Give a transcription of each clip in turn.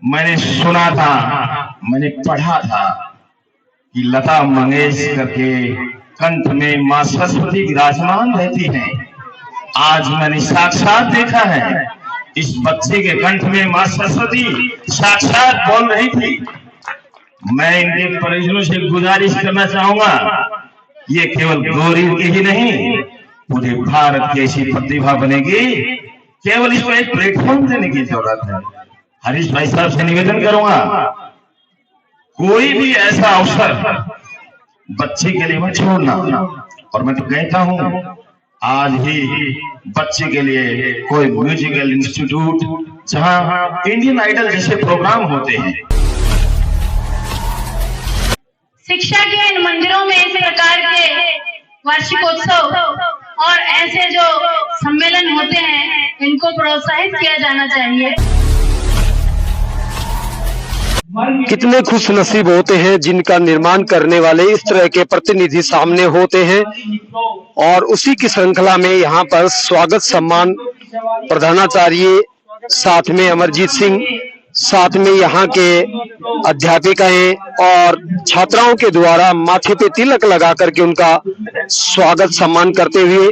मैंने सुना था, मैंने पढ़ा था कि लता मंगेशकर के कंठ में मां सरस्वती विराजमान रहती हैं। आज मैंने साक्षात देखा है, इस बच्चे के कंठ में मां सरस्वती साक्षात बोल रही थी। मैं इनके परिजनों से गुजारिश करना चाहूंगा, ये केवल गौरी की ही नहीं, पूरे भारत की ऐसी प्रतिभा बनेगी। केवल इसको एक प्लेटफॉर्म देने की जरूरत है। हरीश भाई साहब से निवेदन करूंगा, कोई भी ऐसा अवसर बच्चे के लिए मत छोड़ना। और मैं तो कहता हूं, आज ही बच्चे के लिए कोई म्यूजिकल इंस्टीट्यूट, जहां इंडियन आइडल जैसे प्रोग्राम होते हैं। शिक्षा के इन मंदिरों में इस प्रकार के वार्षिकोत्सव और ऐसे जो सम्मेलन होते हैं, इनको प्रोत्साहित किया जाना चाहिए। कितने खुश नसीब होते हैं जिनका निर्माण करने वाले इस तरह के प्रतिनिधि सामने होते हैं। और उसी की श्रृंखला में यहाँ पर स्वागत सम्मान प्रधानाचार्य, साथ में अमरजीत सिंह, साथ में यहाँ के अध्यापिकाएं और छात्राओं के द्वारा माथे पे तिलक लगा करके उनका स्वागत सम्मान करते हुए,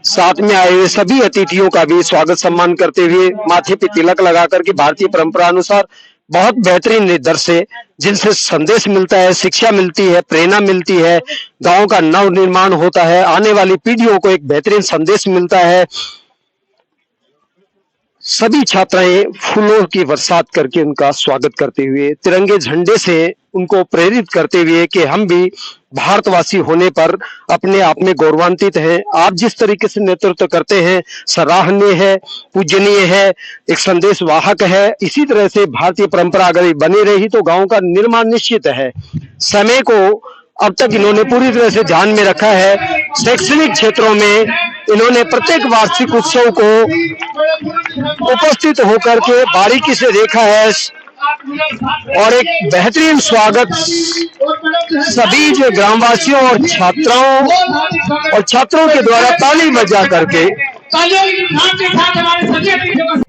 साथ में आए हुए सभी अतिथियों का भी स्वागत सम्मान करते हुए माथे पे तिलक लगा करके भारतीय परंपरा अनुसार बहुत बेहतरीन निर्देश से जिनसे संदेश मिलता है, शिक्षा मिलती है, प्रेरणा मिलती है, गांव का नव निर्माण होता है, आने वाली पीढ़ियों को एक बेहतरीन संदेश मिलता है। सभी छात्राएं फूलों की बरसात करके उनका स्वागत करते हुए, तिरंगे झंडे से उनको प्रेरित करते हुए कि हम भी भारतवासी होने पर अपने आप में गौरवान्वित हैं। आप जिस तरीके से नेतृत्व करते हैं सराहनीय है, पूजनीय है, एक संदेश वाहक है। इसी तरह से भारतीय परंपरा अगर बनी रही तो गांव का निर्माण निश्चित है। समय को अब तक इन्होंने पूरी तरह से ध्यान में रखा है। शैक्षणिक क्षेत्रों में इन्होंने प्रत्येक वार्षिक उत्सव को उपस्थित होकर के बारीकी से देखा है और एक बेहतरीन स्वागत सभी जो ग्रामवासियों और छात्रों के द्वारा ताली बजा करके,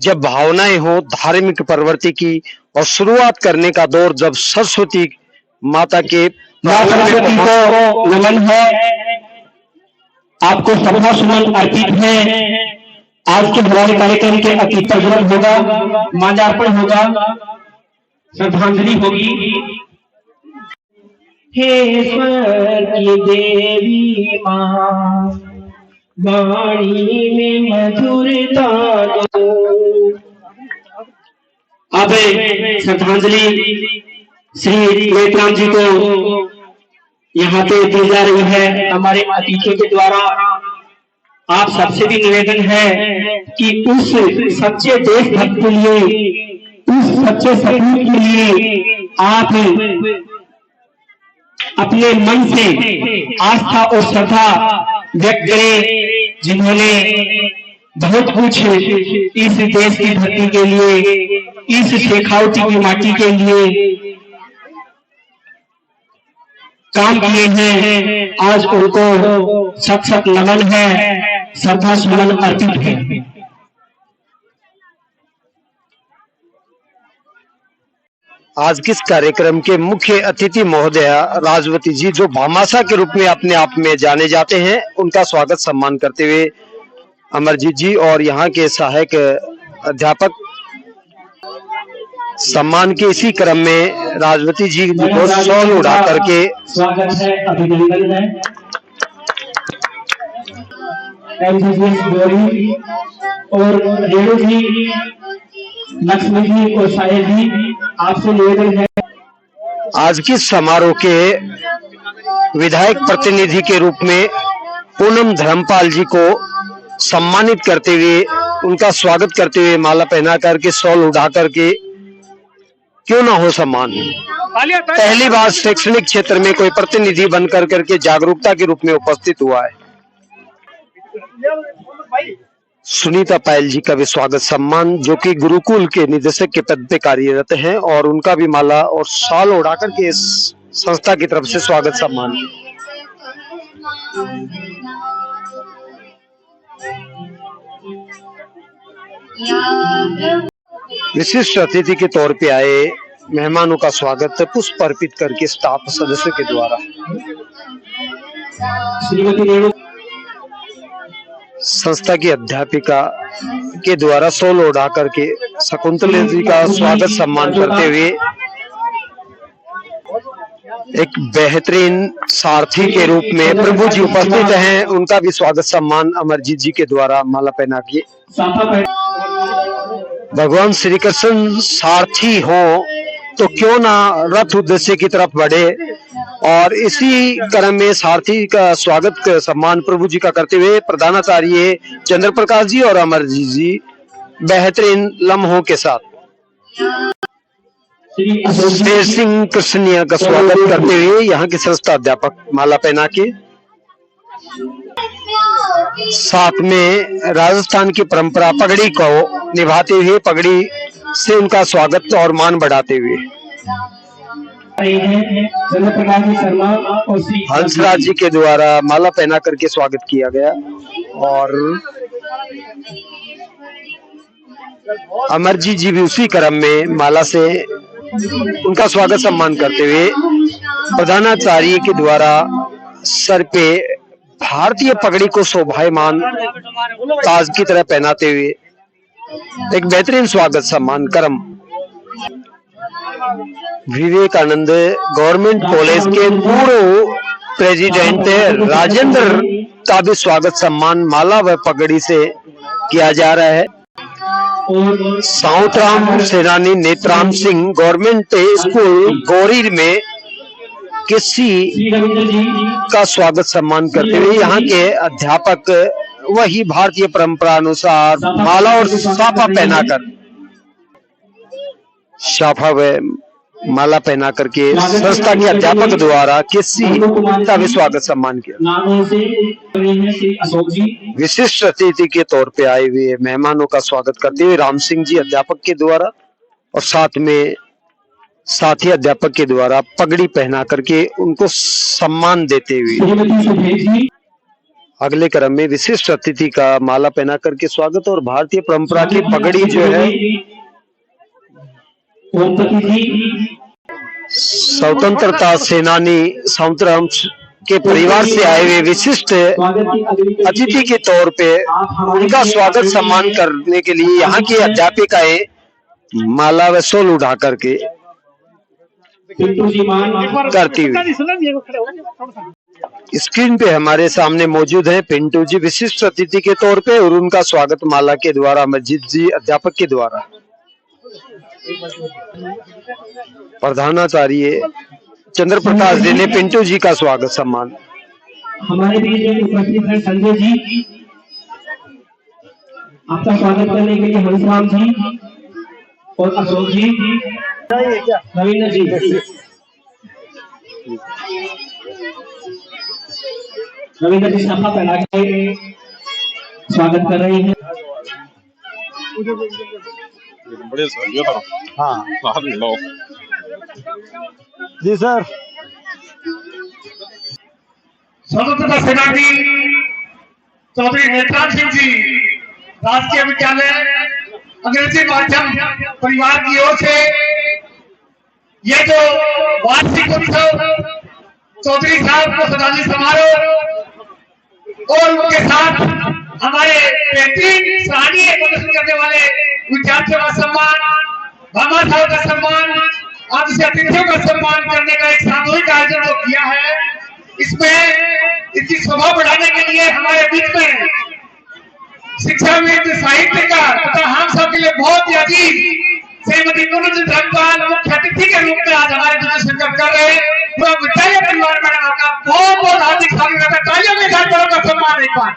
जब भावनाएं हो धार्मिक प्रवृत्ति की और शुरुआत करने का दौर, जब सरस्वती माता के सरस्वती को नमन है, आपको श्रद्धा सुमन अर्पित है। आज के हमारे कार्यक्रम के अति प्रज्वल होगा, माल्यार्पण होगा, श्रद्धांजलि होगी। हे स्वर्ग की देवी मां, वाणी में मधुरता दो। अब श्रद्धांजलि श्री वेतराम जी को यहाँ पे दी जा रही है हमारे अतिथियों के द्वारा। आप सबसे भी निवेदन है कि उस सच्चे देशभक्त के लिए, उस सच्चे सपूत के लिए आप अपने मन से आस्था और श्रद्धा व्यक्त करें, जिन्होंने बहुत कुछ इस देश की धरती के लिए, इस शेखावटी की माटी के लिए काम किए हैं। आज उनको सत सत नमन है, श्रद्धा सुमन अर्पित है। आज किस कार्यक्रम के मुख्य अतिथि महोदया राजवती जी, जो भामाशाह के रूप में अपने आप में जाने जाते हैं, उनका स्वागत सम्मान करते हुए अमरजीत जी और यहाँ के सहायक अध्यापक सम्मान के इसी क्रम में राजवती जी को शॉल उड़ा करके स्वागत है, अभिनंदन है। गौरी और रेणु जी, लक्ष्मी जी और साहिल जी, आपसे निवेदन है। आज के समारोह के विधायक प्रतिनिधि के रूप में पूनम धर्मपाल जी को सम्मानित करते हुए, उनका स्वागत करते हुए माला पहना करके, शॉल उड़ा करके, क्यों ना हो सम्मान। पहली बार शैक्षणिक क्षेत्र में कोई प्रतिनिधि बनकर करके जागरूकता के रूप में उपस्थित हुआ है। सुनीता पायल जी का भी स्वागत सम्मान, जो कि गुरुकुल के निदेशक के पद पे कार्यरत हैं, और उनका भी माला और शाल उड़ाकर के इस संस्था की तरफ से स्वागत सम्मान। विशिष्ट अतिथि के तौर पे आए मेहमानों का स्वागत पुष्प अर्पित करके स्टाफ सदस्यों के द्वारा। श्रीमती रेणु संस्था की अध्यापिका के द्वारा सोल उड़ा करके शकुंतला जी का स्वागत सम्मान करते हुए एक बेहतरीन सारथी के रूप में प्रभु जी उपस्थित हैं, उनका भी स्वागत सम्मान अमरजीत जी के द्वारा माला पहना के। भगवान श्री कृष्ण सारथी हो तो क्यों ना रथ उद्देश्य की तरफ बढ़े, और इसी क्रम में सारथी का स्वागत सम्मान प्रभु जी का करते हुए प्रधानाचार्य चंद्र प्रकाश जी और अमरजीत जी बेहतरीन लम्हों के साथ शेर सिंह कृष्णिया का स्वागत करते हुए यहाँ के संस्था अध्यापक माला पहना के, साथ में राजस्थान की परंपरा पगड़ी को निभाते हुए पगड़ी से उनका स्वागत और मान बढ़ाते हुए हंसराज जी के द्वारा माला पहना करके स्वागत किया गया, और अमरजीत जी भी उसी क्रम में माला से उनका स्वागत सम्मान करते हुए प्रधानाचार्य के द्वारा सर पे भारतीय पगड़ी को शोभायमान ताज की तरह पहनाते हुए एक बेहतरीन स्वागत सम्मान क्रम विवेकानंद गवर्नमेंट कॉलेज के पूर्व प्रेसिडेंट राजेंद्र का भी स्वागत सम्मान माला व पगड़ी से किया जा रहा है। साउथराम सेनानी नेत्राम सिंह गवर्नमेंट स्कूल गौरी में किसी का स्वागत सम्मान करते हुए यहाँ के अध्यापक वही भारतीय परंपरा अनुसार माला और साफा पहनाकर साफा व माला पहना करके संस्था के अध्यापक द्वारा किसी का भी स्वागत सम्मान किया। विशिष्ट अतिथि के तौर पे आए हुए मेहमानों का स्वागत करते हुए राम सिंह जी अध्यापक के द्वारा और साथ में साथी अध्यापक के द्वारा पगड़ी पहना करके उनको सम्मान देते हुए अगले क्रम में विशिष्ट अतिथि का माला पहना करके स्वागत और भारतीय परंपरा की पगड़ी जो है स्वतंत्रता सेनानी साउथराम के परिवार से आए हुए विशिष्ट अतिथि के तौर पे उनका स्वागत सम्मान करने के लिए यहाँ की अध्यापिकाएं माला व सोल उठा करके करती हुई स्क्रीन पे हमारे सामने मौजूद हैं पिंटू जी विशिष्ट अतिथि के तौर पे, और उनका स्वागत माला के द्वारा अमरजीत जी अध्यापक के द्वारा। प्रधानाचार्य चंद्र प्रकाश जी ने पिंटू जी का स्वागत सम्मान। हमारे बीच में उपस्थित है संजय जी, आपका स्वागत करने के लिए हंसराम जी और अशोक जी, रविंद्र जी। रविंद्र जी साफा पहना के स्वागत कर रहे हैं। हाँ जी सर। स्वतंत्रता सेनानी चौधरी नेत्राम सिंह जी राजकीय विद्यालय अंग्रेजी माध्यम परिवार की ओर से ये जो वार्षिक उत्सव चौधरी साहब को श्रद्धांजलि समारोह और उनके साथ हमारे बेहतरीन सराहनीय प्रदर्शन करने वाले विद्यार्थियों का सम्मान, भामा साहब का सम्मान, आदि अतिथियों का सम्मान करने का एक सामूहिक आयोजन जो किया है, इसमें इसकी शोभा बढ़ाने के लिए हमारे बीच में शिक्षाविद, साहित्यकार तथा हम सब के लिए बहुत ही अजीज श्रीमती कुलजी धर्मपाल मुख्य अतिथि के रूप में आज हमारे बीच शिरकत कर रहे हैं। पूरा विद्यालय परिवार में आपका बहुत बहुत हार्दिक स्वागत है। तालियों के साथ बड़ों का सम्मान एक बार।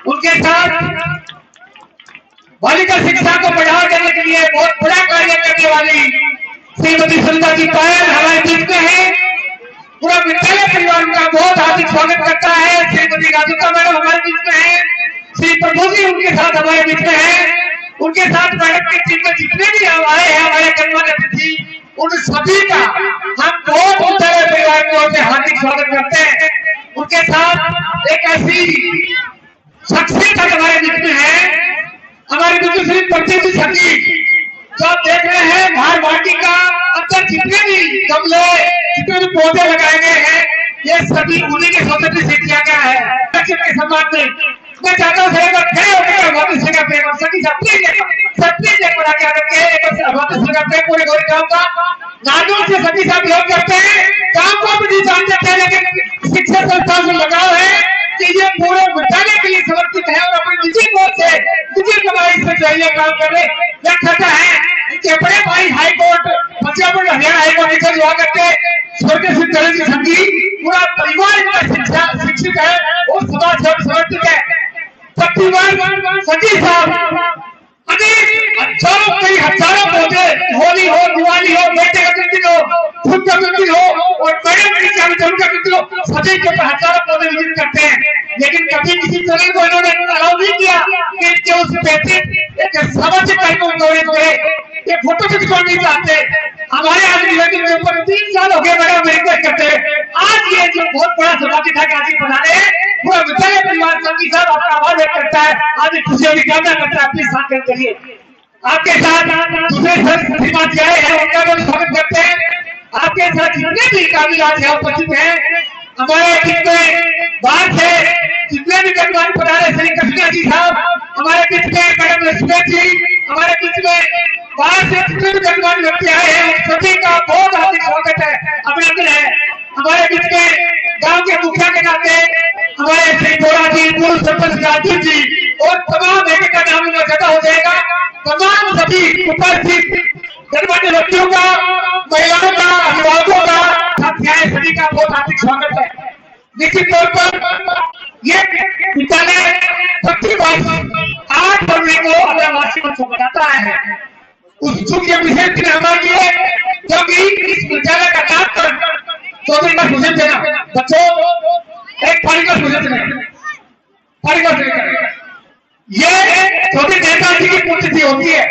उनके साथ बालिका शिक्षा को बढ़ावा देने के लिए बहुत बड़ा कार्य करने वाली श्रीमती सुंदर जी पायल हमारे बीच में है। पूरा विद्यालय परिवार उनका बहुत हार्दिक स्वागत करता है। श्रीमती राधिका मैडम हमारे बीच में है। श्री प्रभु जी उनके साथ हमारे बीच में है। उनके साथ बैठक के टीम में जितने भी आए हैं हमारे गणमान्य अतिथि, उन सभी का हम बहुत विद्यालय परिवार की ओर से हार्दिक स्वागत करते हैं। उनके साथ एक ऐसी शख्सियत हमारे बीच में है, हमारे बीच में श्री प्रदीप जी सती जितने भी गमले, जितने भी पौधे लगाए गए हैं, ये सभी उन्हीं के सोसाइटी से किया गया है। दक्षिण के समाज में मैं चाहता हूँ खड़े होकर हमारे सिंह प्रेम सभी सबसे बड़ा क्या करते हैं, हमारे सिंह प्रेम पूरे गोरे गाँव का नारियों से सभी सब लोग करते हैं, काम को भी नहीं जानते थे, लेकिन शिक्षा संस्था से लगाव है कि ये पूरे विद्यालय के लिए समर्पित है और अपनी निजी बोर्ड से निजी कमाई से चाहिए काम करने। यह खाता है कि बड़े भाई हाई कोर्ट पंजाब और हरियाणा हाई कोर्ट निकल हुआ करते स्वर्गीय श्री नरेंद्र संघी, पूरा परिवार इनका शिक्षित है और समाज से समर्पित है। परिवार संघी साहब हजारों कई हजारों पौधे, होली हो, दिवाली हो, बेटे का जन्मदिन हो, खुद का जन्मदिन हो और बड़े बड़ी का जन्मदिन हो, सभी के हजारों पौधे विजिट करते हैं। लेकिन कभी किसी चैनल को इन्होंने अलाउ नहीं किया कि इनके उस बेटे एक सामाजिक कार्यक्रम करे, ये फोटो खिंचवा नहीं चाहते। हमारे आज निवेदन के ऊपर 3 साल हो गए मैडम रिक्वेस्ट करते हैं। आज ये जो बहुत बड़ा सामाजिक कार्यक्रम बना रहे हैं, पूरा विद्यालय परिवार संघी साहब अपना आवाज व्यक्त करता है, आज खुशियों की कामना करता है अपने साथ के लिए। आपके साथ दूसरे समाज आए हैं उनका भी स्वागत करते हैं। आपके साथ जितने भी काबिल आज यहाँ उपस्थित हैं, हमारे बीच में बाहर से जितने भी गणमान्य पधारे श्री कृष्णा जी साहब, हमारे बीच में मैडम रश्मि जी, हमारे बीच में बाहर से जितने भी गणमान्य व्यक्ति आए हैं सभी का बहुत हार्दिक स्वागत है, अभिनंदन है। हमारे बीच में गांव के मुखिया के नाते हमारे श्री बोरा जी, पूर्व सरपंच राजीव जी और तमाम एक का नाम जगह हो जाएगा। तमाम सभी उपस्थित गणमान्य व्यक्तियों का, महिलाओं का, अभिभावकों का, साथियां सभी का बहुत हार्दिक स्वागत है। निश्चित तौर पर ये विद्यालय प्रतिवर्ष 8 फरवरी को अपना वार्षिक उत्सव मनाता है। उत्सव के विशेष दिन हमारे लिए, क्योंकि इस विद्यालय का नाम 24 का भोजन देना, बच्चों एक थाली का भोजन देना, थाली का भोजन, ये छोटे नेताजी की पुण्यतिथि होती है,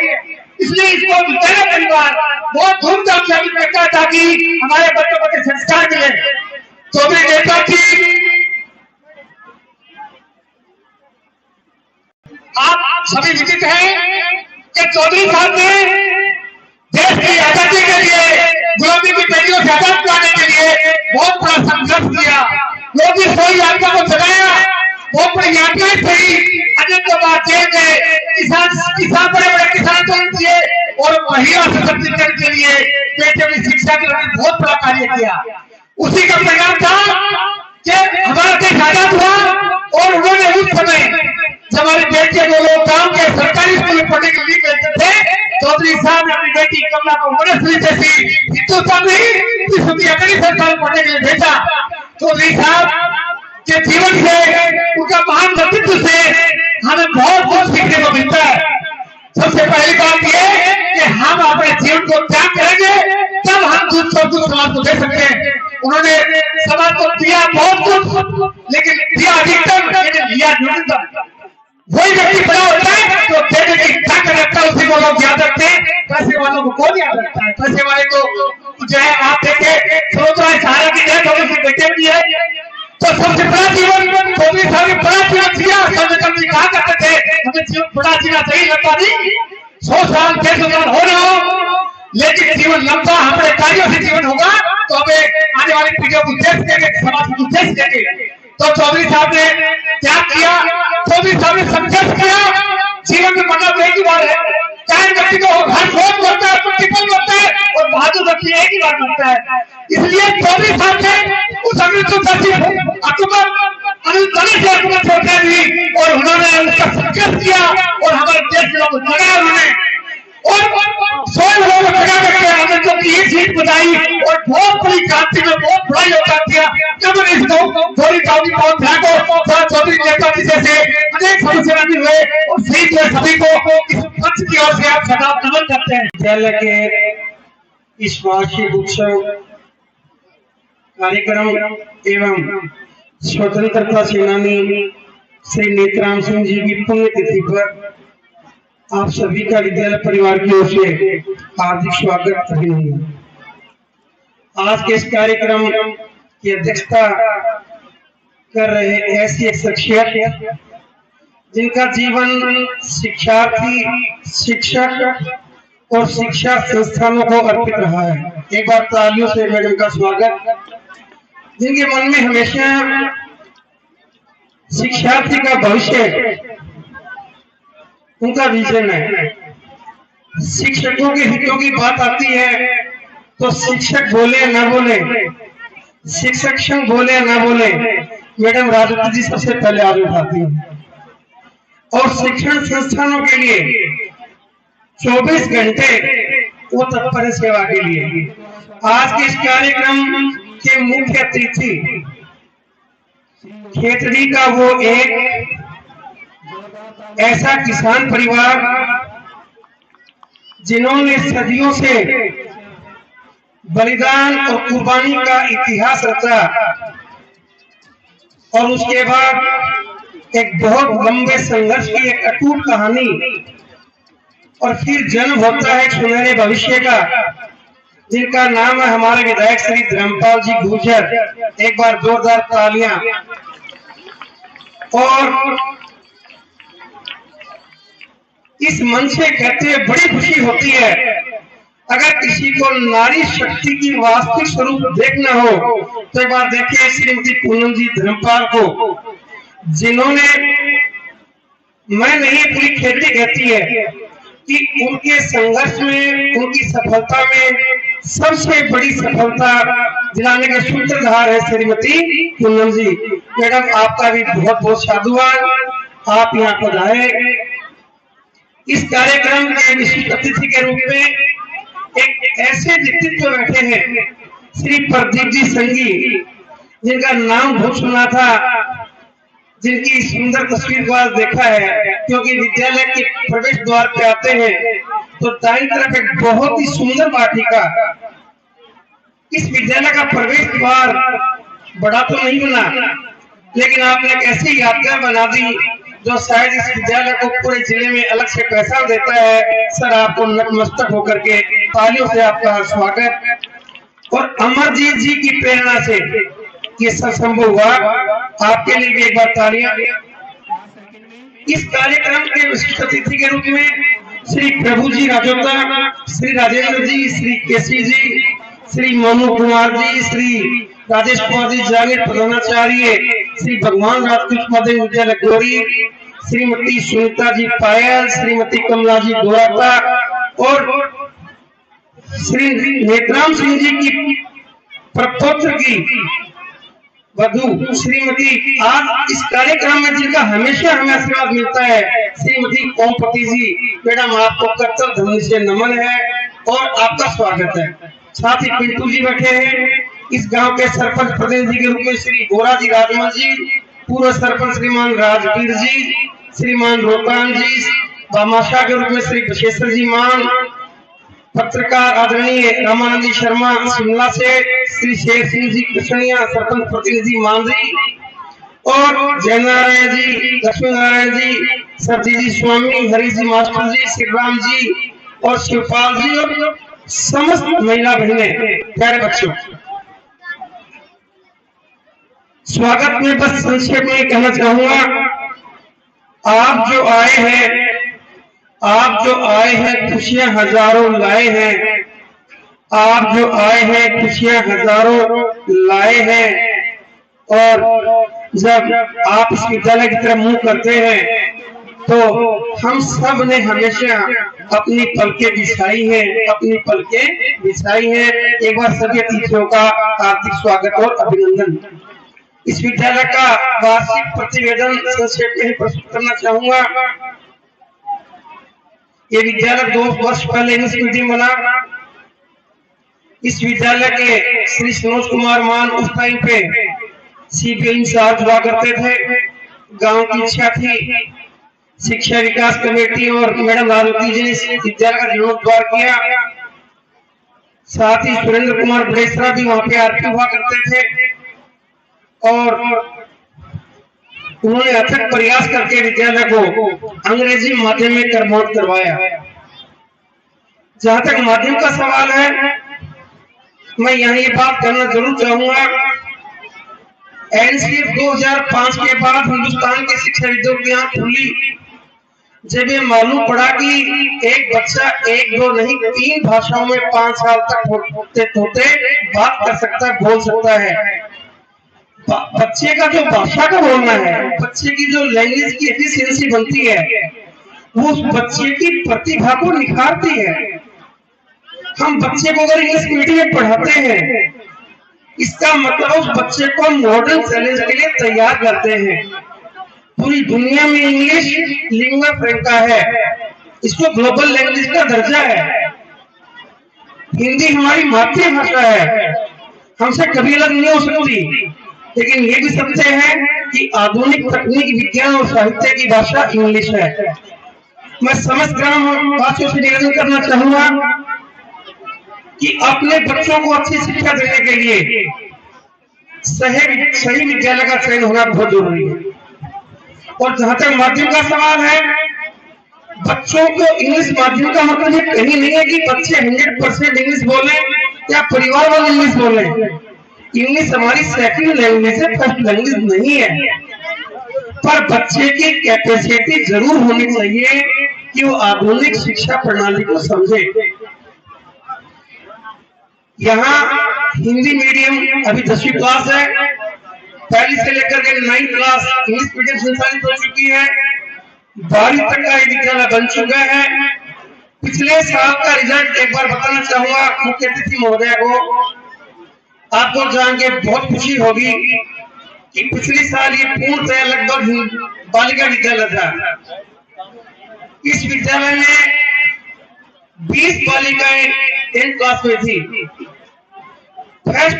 इसलिए इसको विद्यालय परिवार बहुत धूमधाम से करता है ताकि हमारे बच्चों को संस्कार मिले। चौधरी नेताजी आप सभी विदित हैं कि चौधरी साहब ने देश की आजादी के लिए, गुलामी की पेटियों से आजाद कराने के लिए बहुत बड़ा संघर्ष किया। लोग इस सोई यात्रा को चलाया, बहुत बड़ी यात्राएं थी, अनंतबाद जेल में किसान बड़े बड़े किसान आंदोलन किए और महिला सशक्तिकरण के लिए बेटे की शिक्षा के लिए बहुत बड़ा कार्य किया। उसी का परिणाम था कि हमारा देश आजाद हुआ और उन्होंने उस समय जब हमारे बेटे को लोग गांव के सरकारी स्कूल में पढ़ने के लिए भेजते थे, चौधरी साहब ने अपनी बेटी कमला को वनश्री जैसी हिंदुस्तान में अगली संस्था में पढ़ने के लिए भेजा। चौधरी साहब के जीवन से, उनका महान व्यक्तित्व से हमें बहुत कुछ सीखने को मिलता है। सबसे पहली बात यह कि हम अपने जीवन को त्याग करेंगे तब हम दूसरों को समाज को दे सकते हैं। उन्होंने समाज को दिया बहुत कुछ, लेकिन दिया अधिकतम, लेकिन लिया न्यूनतम। वही व्यक्ति बड़ा होता है जो देने की ताकत रखता है, उसी को लोग याद रखते हैं। पैसे वालों को कौन याद रखता है? पैसे वाले को जो है आप देखे सहारा की डेथ होने से बेटे भी है, तो सबसे बड़ा जीवन चौधरी साहब ने बड़ा जीवन जिया। संजय जी कहा करते थे हमें जीवन बड़ा जीना चाहिए, लंबा नहीं, 100 साल 150 साल हो रहा हो, लेकिन जीवन लंबा हमारे कार्यों से जीवन होगा तो हमें आने वाली पीढ़ियों को देश देंगे, समाज को देश देंगे। तो चौधरी साहब ने क्या किया? चौधरी साहब ने संघर्ष किया। जीवन में मतलब एक ही बार है, चाहे व्यक्ति को हर रोज मरता है, प्रतिपल मरता है और बहादुर व्यक्ति एक ही बार मरता है। इसलिए चौधरी साहब ने उस अक्टूबर छोड़ने दी और उन्होंने उसका संघर्ष किया और हमारे देश के लोग जगाया उन्होंने और 100 लोगों को जगा करके हमने जो की सीट बताई और बहुत बड़ी क्रांति में बहुत बड़ा योगदान दिया। जब इसको थोड़ी चौधरी बहुत ध्यान चौधरी नेताजी जैसे अनेक समस्या भी हुए और शहीद हुए सभी को इस मंच की ओर से आप सदा नमन करते हैं। विद्यालय के इस वार्षिक उत्सव कार्यक्रम एवं स्वतंत्रता सेनानी श्री नेत्राम सिंह जी की पुण्यतिथि पर आप सभी का विद्यालय परिवार की ओर से हार्दिक स्वागत है। आज के इस कार्यक्रम की अध्यक्षता कर रहे ऐसी एक शख्सियत जिनका जीवन शिक्षार्थी, शिक्षक और शिक्षा संस्थानों को अर्पित रहा है। एक बार तालियों से मैडम का स्वागत। जिनके मन में हमेशा शिक्षार्थी का भविष्य उनका विजन है। शिक्षकों के हितों की बात आती है तो शिक्षक बोले ना बोले, शिक्षक संघ बोले ना बोले, मैडम राजवती जी सबसे पहले आगे उठाती हैं। और शिक्षण संस्थानों के लिए 24 घंटे वो तत्पर है सेवा के लिए। आज के इस कार्यक्रम के मुख्य अतिथि खेतड़ी का वो एक ऐसा किसान परिवार जिन्होंने सदियों से बलिदान और कुर्बानी का इतिहास रचा और उसके बाद एक बहुत लंबे संघर्ष की एक अटूट कहानी और फिर जन्म होता है सुनहरे भविष्य का, जिनका नाम है हमारे विधायक श्री धर्मपाल जी गुर्जर। एक बार जोरदार तालियां। और इस मंच से कहते हुए बड़ी खुशी होती है, अगर किसी को नारी शक्ति की वास्तविक स्वरूप देखना हो तो एक बार देखिए श्रीमती पूनम जी धर्मपाल को, जिन्होंने, मैं नहीं पूरी खेती कहती है कि उनके संघर्ष में, उनकी सफलता में सबसे बड़ी सफलता दिलाने के सूत्रधार है श्रीमती पूनम जी। मैडम आपका भी बहुत बहुत साधुवाद, आप यहाँ पर आए। इस कार्यक्रम के विशिष्ट अतिथि के रूप में एक ऐसे व्यक्तित्व बैठे हैं श्री प्रदीप जी संगी, जिनका नाम बहुत सुना था, जिनकी सुंदर तस्वीर को आज देखा है, क्योंकि विद्यालय के प्रवेश द्वार पे आते हैं तो दाईं तरफ एक बहुत ही सुंदर वाटिका। इस विद्यालय का प्रवेश द्वार बड़ा तो नहीं बना, लेकिन आपने एक ऐसी यादगार बना दी जो शायद इस विद्यालय को पूरे जिले में अलग से पहचान देता है। सर आपको नतमस्तक होकर के तालियों से आपका स्वागत। और अमरजीत जी की प्रेरणा से ये सब संभव हुआ, आपके लिए भी एक बार तालियां। इस कार्यक्रम के विशिष्ट अतिथि के रूप में श्री प्रभु जी राजोता, श्री राजेंद्र जी, श्री केसी जी, श्री मोनू कुमार जी, श्री राजेश कुमार जी जागीर प्रधानाचार्य, श्री भगवान राजपूत माध्यमिक विद्यालय गोरी, श्रीमती सुनीता जी पायल, श्रीमती कमला जी गोराता और श्री नेत्राम सिंह जी की प्रपौत्र की वधु श्रीमती, आज इस कार्यक्रम में जिनका हमेशा हमें आशीर्वाद मिलता है, श्रीमती ओमपति जी। मैडम आपको कर्तव्य ध्वनि से नमन है और आपका स्वागत है। साथ ही पिंटू जी बैठे हैं, इस गांव के सरपंच प्रतिनिधि के रूप में श्री गोरा जी राजमल जी, पूर्व सरपंच श्रीमान राजवीर जी, श्रीमान रोहतान जी, बामाशा के रूप में श्री बशेश्वर जी मान, पत्रकार आदरणीय रामानंदी शर्मा शिमला से, श्री शेर सिंह जी कृष्णिया सरपंच प्रतिनिधि मांझी और जयनारायण जी, लक्ष्मी नारायण जी, सरजी जी स्वामी, हरी जी मास्टर जी, श्री राम जी और शिवपाल जी और समस्त महिला बहनें, प्यारे बच्चों, स्वागत में बस संक्षेप में कहना चाहूंगा, आप जो आए हैं खुशियां हजारों लाए हैं, आप जो आए हैं खुशियां हजारों लाए हैं। और जब आप इस विद्यालय की तरफ मुंह करते हैं तो हम सब ने हमेशा अपनी पलकें बिछाई हैं, अपनी पलकें बिछाई हैं। एक बार सभी अतिथियों का हार्दिक स्वागत और अभिनंदन। इस विद्यालय का वार्षिक प्रतिवेदन संक्षेप में प्रस्तुत करना चाहूंगा। ये विद्यालय 2 वर्ष पहले इंग्लिश मीडियम बना। इस विद्यालय के श्री सनोज कुमार मान उस टाइम पे सीपीआई इंचार्ज हुआ करते थे। गांव की इच्छा थी, शिक्षा विकास कमेटी और मैडम राजवती जी ने इस विद्यालय का जीर्णोद्धार किया। साथ ही सुरेंद्र कुमार बड़ेसरा भी वहां पे आरपी हुआ करते थे और उन्होंने अथक प्रयास करके विद्यालय को अंग्रेजी माध्यम में कन्वर्ट करवाया। जहां तक माध्यम का सवाल है, मैं यहाँ ये बात करना जरूर चाहूंगा, एनसीएफ 2005 के बाद हिंदुस्तान के शिक्षाविदों की आंख खुली जब ये मालूम पड़ा कि एक बच्चा एक दो नहीं 3 भाषाओं में 5 साल तक होते बात कर सकता है, बोल सकता है। बच्चे का जो भाषा का बोलना है, बच्चे की जो लैंग्वेज की एफिशिएंसी बनती है, वो उस बच्चे की प्रतिभा को निखारती है। हम बच्चे को अगर इंग्लिश मीडियम में पढ़ाते हैं, इसका मतलब उस बच्चे को मॉडर्न चैलेंज के लिए तैयार करते हैं। पूरी दुनिया में इंग्लिश लिंगुआ फ्रैंका है, इसको ग्लोबल लैंग्वेज का दर्जा है। हिंदी हमारी मातृभाषा है, हमसे कभी अलग नहीं हो सकती। लेकिन ये भी सत्य है कि आधुनिक तकनीक, विज्ञान और साहित्य की भाषा इंग्लिश है। मैं समस्त ग्रामवासियों से निवेदन करना चाहूंगा कि अपने बच्चों को अच्छी शिक्षा देने के लिए सही विद्यालय का चयन होना बहुत जरूरी है। और जहां तक माध्यम का सवाल है, बच्चों को इंग्लिश माध्यम का मतलब ये कहीं नहीं है कि बच्चे 100% इंग्लिश बोले या परिवार वाले इंग्लिश बोले। इंग्लिश हमारी सेकंड लैंग्वेज है, फर्स्ट लैंग्वेज नहीं है। पर बच्चे की कैपेसिटी जरूर होनी चाहिए कि वो आधुनिक शिक्षा प्रणाली को समझे। यहाँ हिंदी मीडियम अभी 10वीं क्लास है, पहली से लेकर के 9वीं क्लास इंग्लिश मीडियम संचालित हो चुकी है। 12वीं तक का विद्यालय बन चुका है। पिछले साल का रिजल्ट एक बार बताना चाहूंगा मुख्य अतिथि महोदय को। आपको जान के बहुत खुशी होगी कि पिछले साल ये पूर्णतः लगभग बालिका विद्यालय था। इस विद्यालय में 20 बालिकाएं 10th क्लास में थी। फर्स्ट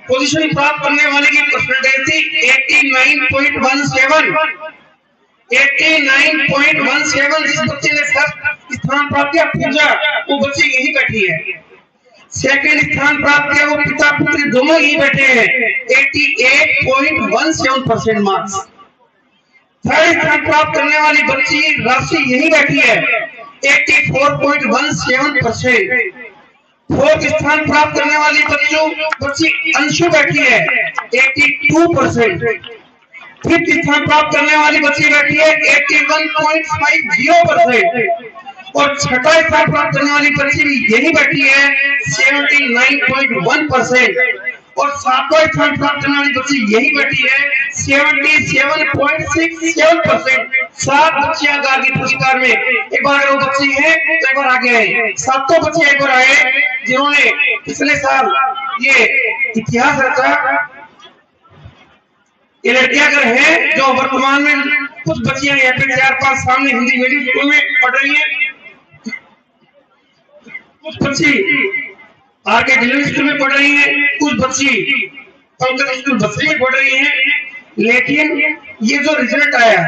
पोजीशन प्राप्त करने वाले की परसेंटेज थी 89.17। 89.17 जिस बच्चे ने फर्स्ट स्थान प्राप्त किया, पूजा, वो बच्ची यही बैठी है। सेकंड स्थान प्राप्त किया, वो पिता पुत्री दोनों ही बैठे हैं, 88.17% मार्क्स। थर्ड स्थान प्राप्त करने वाली बच्ची राशि यही बैठी है, 84.17%। फोर्थ स्थान प्राप्त करने वाली बच्ची अंशु बैठी है, 82%। फिफ्थ स्थान प्राप्त करने वाली बच्ची बैठी है 81.50%। और छठा स्थान प्राप्त करने वाली बच्ची भी यही बैठी है 79.1%। और सातवां स्थान प्राप्त करने वाली बच्ची यही बैठी है 77.67%। 7 बच्चियां गार्गी पुरस्कार में। एक बार अगर वो बच्ची है तो एक बार आगे आए। 7 बच्चे एक बार आए जिन्होंने पिछले साल ये इतिहास रचा। ये लड़कियां अगर हैं जो वर्तमान में कुछ बच्चियां यहाँ पे 4-5 सामने हिंदी मीडियम स्कूल में पढ़ रही हैं, कुछ बच्ची आगे डिलीवरी स्कूल में पढ़ रही हैं, कुछ बच्ची पंकज स्कूल बस्ती में पढ़ रही हैं। लेकिन ये जो रिजल्ट आया,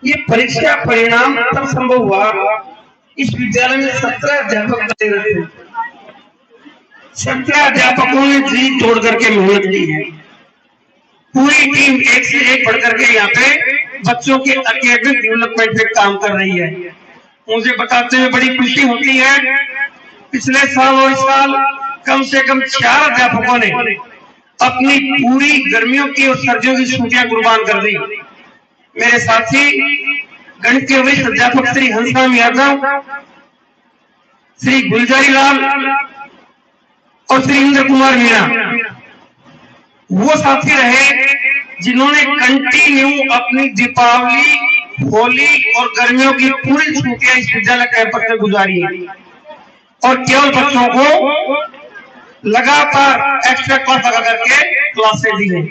ये परीक्षा परिणाम तब संभव हुआ, इस विद्यालय में 17 अध्यापक बने रहे। 17 अध्यापकों ने जी तोड़ करके मेहनत की है। पूरी टीम एक से एक बढ़ करके यहाँ पे बच्चों के एकेडमिक डेवलपमेंट पे काम कर रही है। मुझे बताते हुए बड़ी खुशी होती है, पिछले साल और इस साल कम से कम 4 अध्यापकों ने अपनी पूरी गर्मियों की और सर्दियों की छुट्टियां कुर्बान कर दी। मेरे साथी गणित के वरिष्ठ अध्यापक श्री हंसराम यादव, श्री गुलजारी लाल और श्री इंद्र कुमार मीणा वो साथी रहे जिन्होंने कंटिन्यू अपनी दीपावली, होली और गर्मियों की पूरी छुट्टियां इस विद्यालय कैंपस में गुजारी है और केवल बच्चों को लगातार एक्स्ट्रा क्लास लगा करके क्लासें दी है।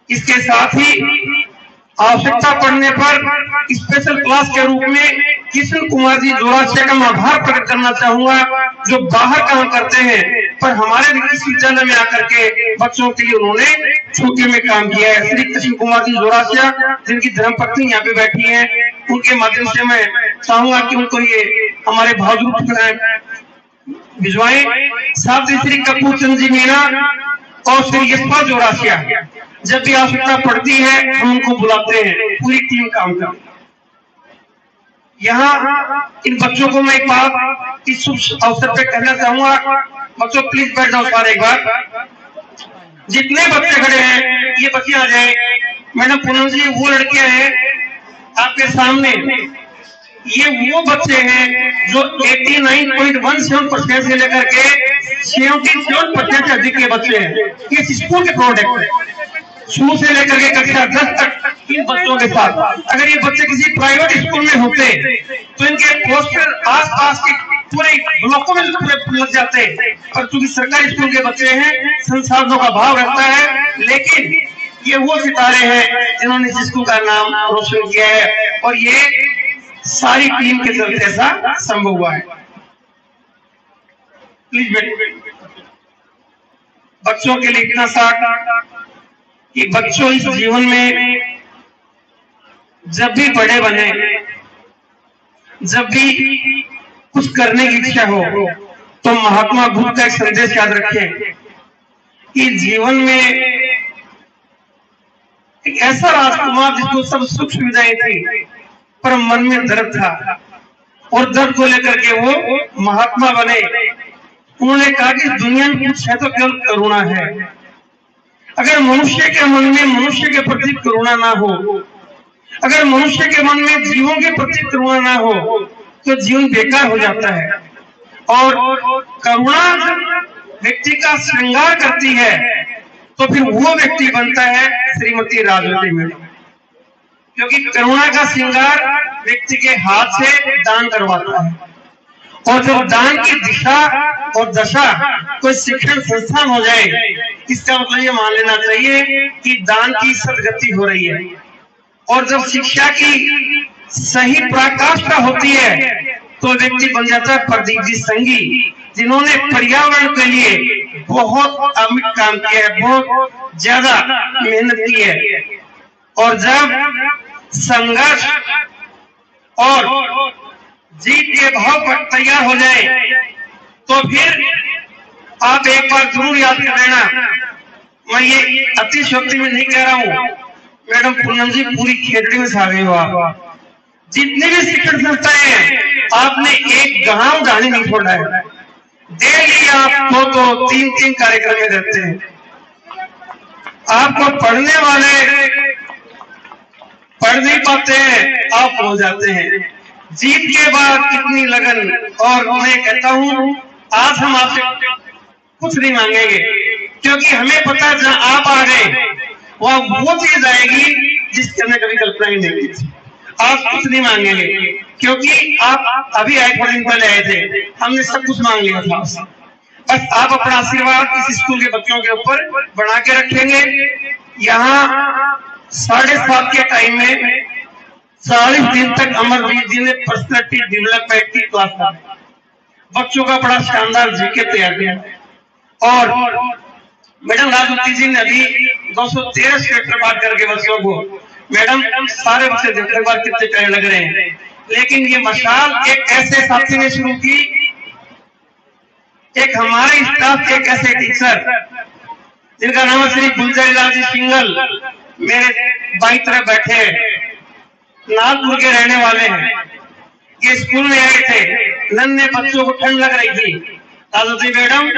इसके साथ ही आवश्यकता पड़ने पर स्पेशल क्लास के रूप में किशन कुमार जी जोरासिया का मैं आभार प्रकट करना चाहूंगा, जो बाहर काम करते हैं पर हमारे इस विद्यालय में आकर के बच्चों के लिए उन्होंने छुट्टी में काम किया है। श्री किशन कुमार जी जोरासिया, जिनकी धर्मपत्नी यहाँ पे बैठी है, उनके माध्यम से मैं चाहूंगा कि उनको ये हमारे भावरूप भिजवाएं। साथ ही श्री कपूर चंद जी मीणा और श्री यशपाल जोरासिया, जब भी आवश्यकता पड़ती है हम उनको बुलाते हैं, पूरी टीम काम करती है। यहाँ इन बच्चों को मैं एक बात इस शुभ अवसर पे कहना चाहूंगा, बच्चों प्लीज बैठ जाओ सारे एक बार। जितने बच्चे खड़े हैं ये बच्चे आ जाए। मैडम पूनम जी, वो लड़कियां हैं आपके सामने ये वो बच्चे हैं जो 89.17% से लेकर के 77% से अधिक के बच्चे हैं। ये स्कूल के प्रोडक्ट है, शुरू से लेकर के कक्षा 10 तक इन बच्चों के साथ। अगर ये बच्चे किसी प्राइवेट स्कूल में होते तो इनके पोस्टर आसपास के पूरे ब्लॉकों में लग जाते, पर चूंकि सरकारी स्कूल के बच्चे हैं संसाधनों का अभाव रहता है। लेकिन ये वो सितारे हैं जिन्होंने इस स्कूल का नाम रोशन किया है, और ये सारी टीम के चलते ऐसा संभव हुआ है। प्लीज बैठ। बच्चों के लिए इतना सा कि बच्चों इस जीवन में जब भी बड़े बने, जब भी कुछ करने की इच्छा हो, तो महात्मा बुद्ध का एक संदेश याद रखें कि जीवन में एक ऐसा राजकुमार जिसको सब सुख सुविधाएं थी, पर मन में दर्द था, और दर्द को लेकर के वो महात्मा बने। उन्होंने कहा कि दुनिया में कुछ है तो केवल करुणा है। अगर मनुष्य के मन में मनुष्य के प्रति करुणा ना हो, अगर मनुष्य के मन में जीवों के प्रति करुणा ना हो, तो जीवन बेकार हो जाता है। और करुणा व्यक्ति का श्रृंगार करती है, तो फिर वो व्यक्ति बनता है श्रीमती राजवती में, क्योंकि करुणा का श्रृंगार व्यक्ति के हाथ से दान करवाता है। और जब दान की दिशा और दशा कोई शिक्षण संस्थान हो जाए, इसका मतलब ये मान लेना चाहिए कि दान की सदगति हो रही है। और जब शिक्षा की सही पराकाष्ठा होती है, तो व्यक्ति बन जाता है प्रदीप जी संगी, जिन्होंने पर्यावरण के लिए बहुत अमिट काम किया है, बहुत ज्यादा मेहनत की है। और जब संघर्ष और जीत के भाव पर तैयार हो जाए, तो फिर आप एक बार जरूर याद कर लेना। मैं ये अतिशयोक्ति में नहीं कह रहा हूँ, मैडम पूनम जी पूरी खेतड़ी में छा गई हो आप। जितनी भी शिक्षण संस्थाएं हैं, आपने एक गांव गाने नहीं छोड़ा है। डेली आप तो 3-3 कार्यक्रम में रहते हैं। आपको पढ़ने वाले पढ़ नहीं पाते हैं, आप हो जाते हैं। जीत के बाद कितनी लगन। और मैं कहता हूँ आज हम आपसे कुछ नहीं मांगेंगे, क्योंकि हमें पता है जहाँ आप आ गए वहाँ वो चीज आएगी जिसकी हमने कभी कल्पना ही नहीं की थी। आप कुछ नहीं मांगेंगे, क्योंकि आप अभी आए, थोड़े दिन पहले आए थे, हमने सब कुछ मांग लिया था। बस आप अपना आशीर्वाद इस स्कूल के बच्चों के ऊपर बना के रखेंगे। यहाँ 7:30 के टाइम में 40 दिन तक अमरवीर जी ने पर्सनैलिटी डेवलपमेंट की क्लास दी। बच्चों का बड़ा शानदार जीके तैयार किया। और मैडम राजवती जी ने अभी 213 सेक्टर बात करके बच्चों को, मैडम सारे बच्चे देखने बार कितने प्यारे लग रहे हैं। लेकिन ये मशाल एक ऐसे साथी ने शुरू की, एक हमारे स्टाफ के एक ऐसे टीचर जिनका नाम है श्री गुलजार लाल जी सिंगल, मेरे बाई तरफ बैठे हैं, नागपुर के रहने वाले हैं। ये स्कूल में आए थे, नन्हे बच्चों को ठंड लग रही थी। राजवती मैडम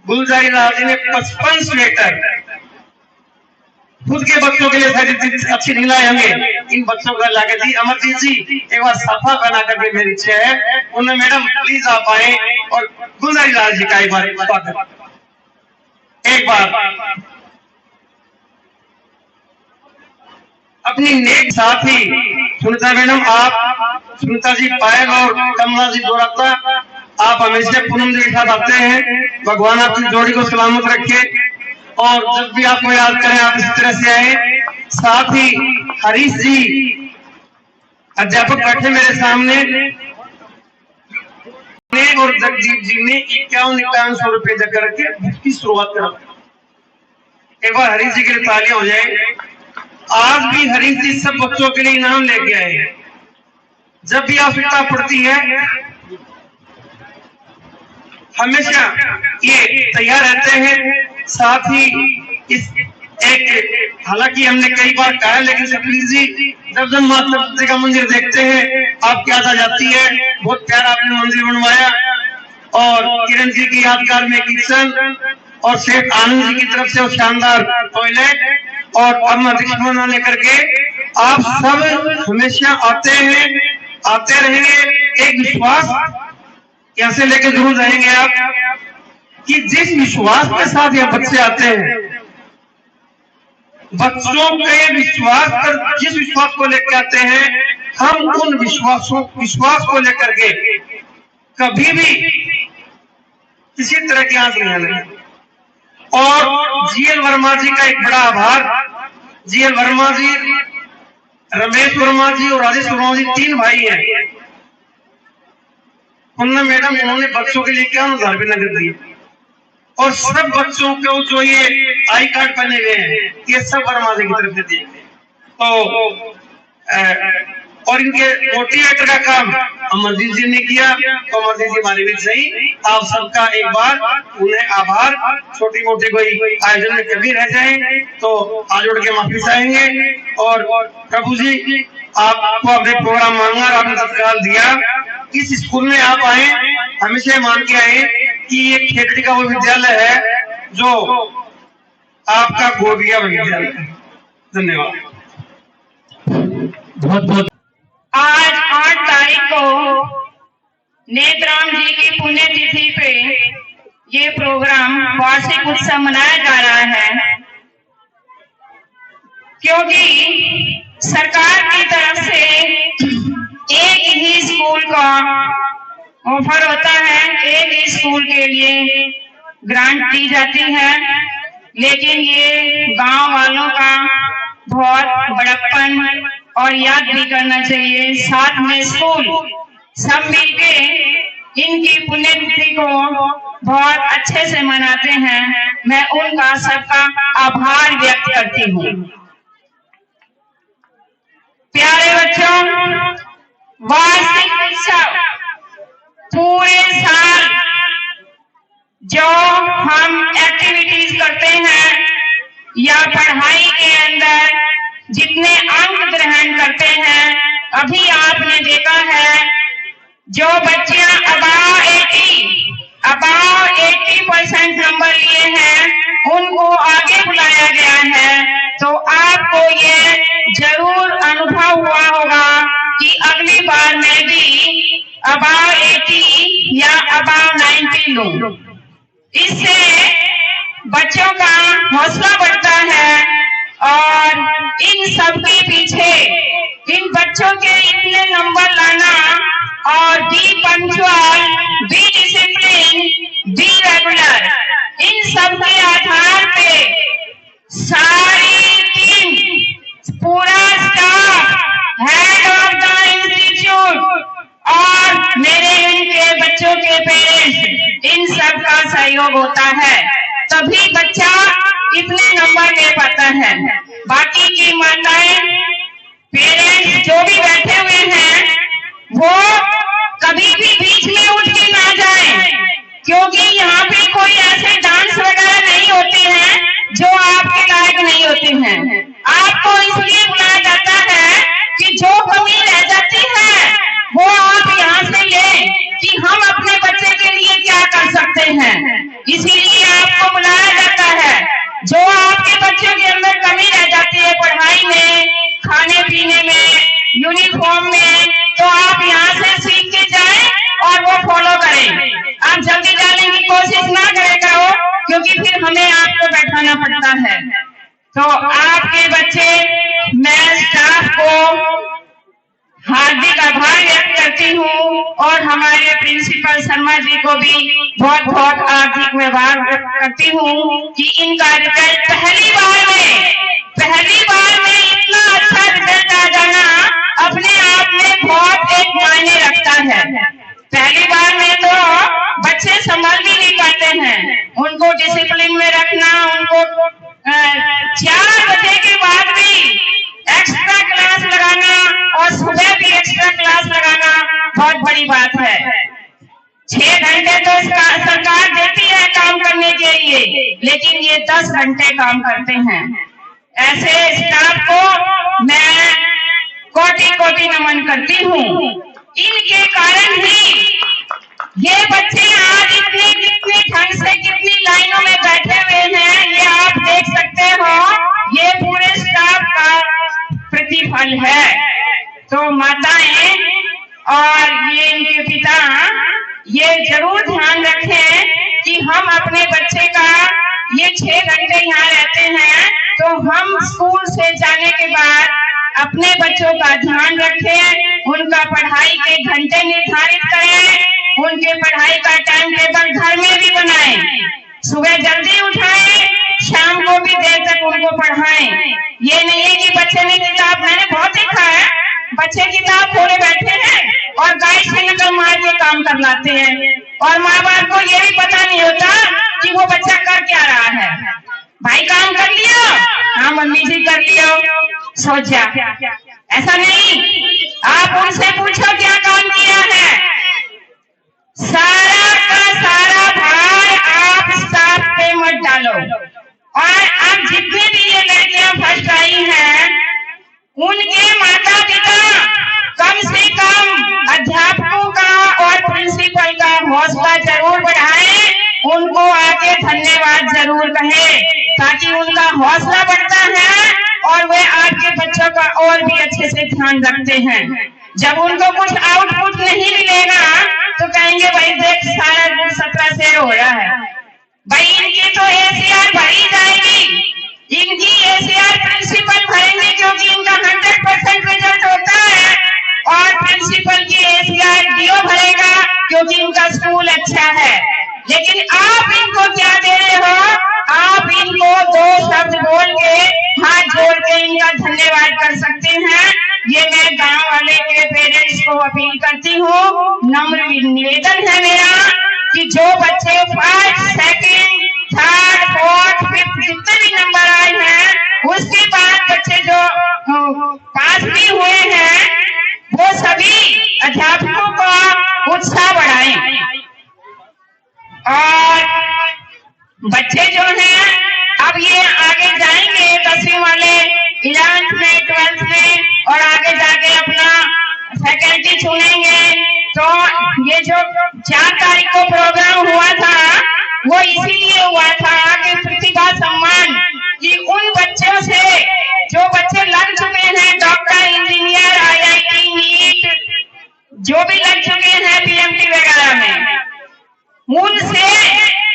गुलजारी लाल जी ने 55 स्वेटर खुद के बच्चों के लिए अच्छी नहीं लाए, हमें इन बच्चों का लाके दी। अमरजीत जी एक बार साफा बना करके मेरी इच्छा है, उन्हें मैडम प्लीज आप आए और गुलजारी लाल जी का एक बार स्वागत। एक बार अपनी नेक साथी सुनीता मैडम, आप सुनीता जी पायल और कमला जी दोराता, आप हमेशा पूनम जी के साथ आते हैं। भगवान आपकी जोड़ी को सलामत रखे, और जब भी आपको याद करें आप इस तरह से आए। साथ ही हरीश जी अध्यापक बैठे मेरे सामने, और जगदीप जी ने 51-51 रुपए दे करके की शुरुआत करा। एक बार हरीश जी के लिए तालियां हो जाए। आज भी हरीश जी सब बच्चों के लिए इनाम लेके आए। जब भी आवश्यकता पड़ती है हमेशा ये तैयार रहते हैं। साथ ही इस एक, हालांकि हमने कई बार कहा, लेकिन सप्रीत जी जब जब माता पिता का मंदिर देखते हैं आपकी याद आ जाती है। बहुत प्यारा आपने मंदिर बनवाया, और किरण जी की यादगार में किचन, और सेठ आनंद जी की तरफ से वो शानदार टॉयलेट, और अब मैं लेकर के आप सब हमेशा आते हैं, आते रहेंगे। एक विश्वास यहाँ से लेके जरूर रहेंगे आप कि जिस विश्वास के साथ ये बच्चे आते हैं, बच्चों के विश्वास पर जिस विश्वास को लेकर आते हैं, हम उन विश्वास को लेकर के कभी भी किसी तरह की आंच नहीं आने। और जीएल वर्मा जी का एक बड़ा आभार। जीएल वर्मा जी, रमेश वर्मा जी और राजेश वर्मा जी 3 भाई हैं। उन्होंने मैडम उन्होंने बच्चों के लिए 51,000 रुपये नगद दिए और सब बच्चों को जो ये आई कार्ड पहने हुए हैं, ये सब वर्मा जी की तरफ से दिए। तो और इनके मोटिवेटर का काम अमरजीत जी ने किया। तो अमरजीत जी हमारे बीच सही, आप सबका एक बार उन्हें आभार। छोटी मोटी कोई आयोजन में कभी रह जाए तो आज उड़ के माफी चाहेंगे। और प्रभु जी, आपको अपने प्रोग्राम मांगा, आपने तत्काल दिया। इस स्कूल में आप आए, हमेशा मान के आए कि ये खेतड़ी का वो विद्यालय है जो आपका गोदिया विद्यालय है। धन्यवाद। बहुत बहुत आज 8 तारीख को नेत्राम जी की पुण्यतिथि पे ये प्रोग्राम वार्षिक उत्सव मनाया जा रहा है, क्योंकि सरकार की तरफ से एक ही स्कूल का ऑफर होता है, एक ही स्कूल के लिए ग्रांट दी जाती है। लेकिन ये गांव वालों का बहुत बड़प्पन और याद भी करना चाहिए। साथ में स्कूल सब मिलके इनकी पुण्यतिथि को बहुत अच्छे से मनाते हैं। मैं उनका सबका आभार व्यक्त करती हूँ। प्यारे बच्चों, वार्षिक उत्सव पूरे साल जो हम एक्टिविटीज करते हैं या पढ़ाई के अंदर जितने अंक ग्रहण करते हैं, अभी आपने देखा है जो बच्चियां अबाव 80% नंबर लिए हैं उनको आगे बुलाया गया है। तो आपको ये जरूर अनुभव हुआ होगा कि अगली बार मैं भी अबाव 80 या अबाव 90 लूं। इससे बच्चों का हौसला बढ़ता है। और इन सब के पीछे इन बच्चों के इतने नंबर लाना और be punctual, be discipline, be regular, इन सब के आधार पे सारी टीम, पूरा staff, head of the institute और मेरे इनके बच्चों के पेरेंट्स, इन सब का सहयोग होता है, तभी बच्चा इतने नंबर ले पाता है। बाकी की माताएं, पेरेंट्स जो भी बैठे हुए हैं, वो कभी भी बीच में उठ के ना जाएं, क्योंकि यहाँ पे कोई ऐसे डांस वगैरह नहीं होते हैं जो आपके लायक नहीं होते हैं। आपको इसलिए बुलाया जाता है कि जो कमी रह जाती है वो आप यहाँ से लें कि हम अपने बच्चे के लिए क्या कर सकते हैं। इसीलिए आपको बुलाया जाता है। जो आपके बच्चों के अंदर कमी रह जाती है पढ़ाई में, खाने पीने में, यूनिफॉर्म में, तो आप यहाँ से सीख के जाएं और वो फॉलो करें। आप जल्दी जाने की कोशिश ना करो, क्योंकि फिर हमें आपको बैठाना पड़ता है। तो आपके बच्चे, मैं स्टाफ को हार्दिक आभार व्यक्त करती हूँ और हमारे प्रिंसिपल शर्मा जी को भी बहुत बहुत हार्दिक आभार व्यक्त करती हूँ कि इनका रिजल्ट पहली बार में इतना अच्छा रिजल्ट आ जाना अपने आप में बहुत एक मायने रखता है। पहली बार में तो बच्चे संभाल भी नहीं पाते हैं, उनको डिसिप्लिन में रखना, उनको 4 बजे के बाद भी एक्स्ट्रा क्लास लगाना और सुबह भी एक्स्ट्रा क्लास लगाना बहुत बड़ी बात है। 6 घंटे तो सरकार देती है काम करने के लिए, लेकिन ये 10 घंटे काम करते हैं। ऐसे स्टाफ को मैं कोटि कोटि नमन करती हूँ। इनके कारण ही ये बच्चे आज कितनी ठंड से कितनी लाइनों में बैठे हुए हैं, ये आप देख सकते हो। ये पूरे स्टाफ का प्रतिभा फल है। तो माताएं और ये इनके पिता ये जरूर ध्यान रखें कि हम अपने बच्चे का ये 6 घंटे यहाँ रहते हैं तो हम स्कूल से जाने के बाद अपने बच्चों का ध्यान रखें, उनका पढ़ाई के घंटे निर्धारित करें, उनके पढ़ाई का टाइम टेबल घर में भी बनाएं, सुबह जल्दी उठाएं, शाम को भी देर तक उनको पढ़ाएं। ये नहीं है कि बच्चे ने किताब, मैंने बहुत देखा है बच्चे किताब खोले बैठे हैं और गाइड से नकल मार के काम कर लाते हैं और माँ बाप को ये भी पता नहीं होता कि वो बच्चा कर क्या रहा है। भाई काम कर लियो, हाँ मम्मी जी कर लियो, सो जा। ऐसा नहीं, आप उनसे पूछो क्या काम किया है। सारा का सारा भार आप स्टाफ पे मत डालो। और अब जितने भी ये लड़कियां फर्स्ट आई हैं उनके माता पिता कम से कम अध्यापकों का और प्रिंसिपल का हौसला जरूर बढ़ाएं, उनको आके धन्यवाद जरूर कहें ताकि उनका हौसला बढ़ता है और वे आपके बच्चों का और भी अच्छे से ध्यान रखते हैं। जब उनको कुछ आउटपुट नहीं मिलेगा तो कहेंगे भाई देख सारा दिन 17 से हो रहा है, भाई इनकी तो ACR भरी जाएगी, इनकी ACR प्रिंसिपल भरेंगे क्योंकि इनका 100% रिजल्ट होता है और प्रिंसिपल की ACR DO भरेगा क्योंकि इनका स्कूल अच्छा है। लेकिन आप इनको क्या दे रहे हो, आप इनको 2 शब्द बोल के हाथ जोड़ के इनका धन्यवाद कर सकते हैं। ये मैं गांव वाले के पेरेंट्स को अपील करती हूँ, नम्र निवेदन है मेरा कि जो बच्चे 1st, 2nd, 3rd, 4th, 5th जितने भी नंबर आए हैं उसके बाद बच्चे जो पास भी हुए हैं वो सभी अध्यापकों का उत्साह बढ़ाएं। और बच्चे जो हैं अब ये आगे जाएंगे 10वीं वाले 11th में 12th में और आगे जाके अपना फैकल्टी चुनेंगे। तो ये जो 4 तारीख को प्रोग्राम हुआ था वो इसीलिए हुआ था कि प्रतिभा सम्मान कि उन बच्चों से जो बच्चे लग चुके हैं डॉक्टर, इंजीनियर, IIT, नीट जो भी लग चुके हैं PMT वगैरह में, उनसे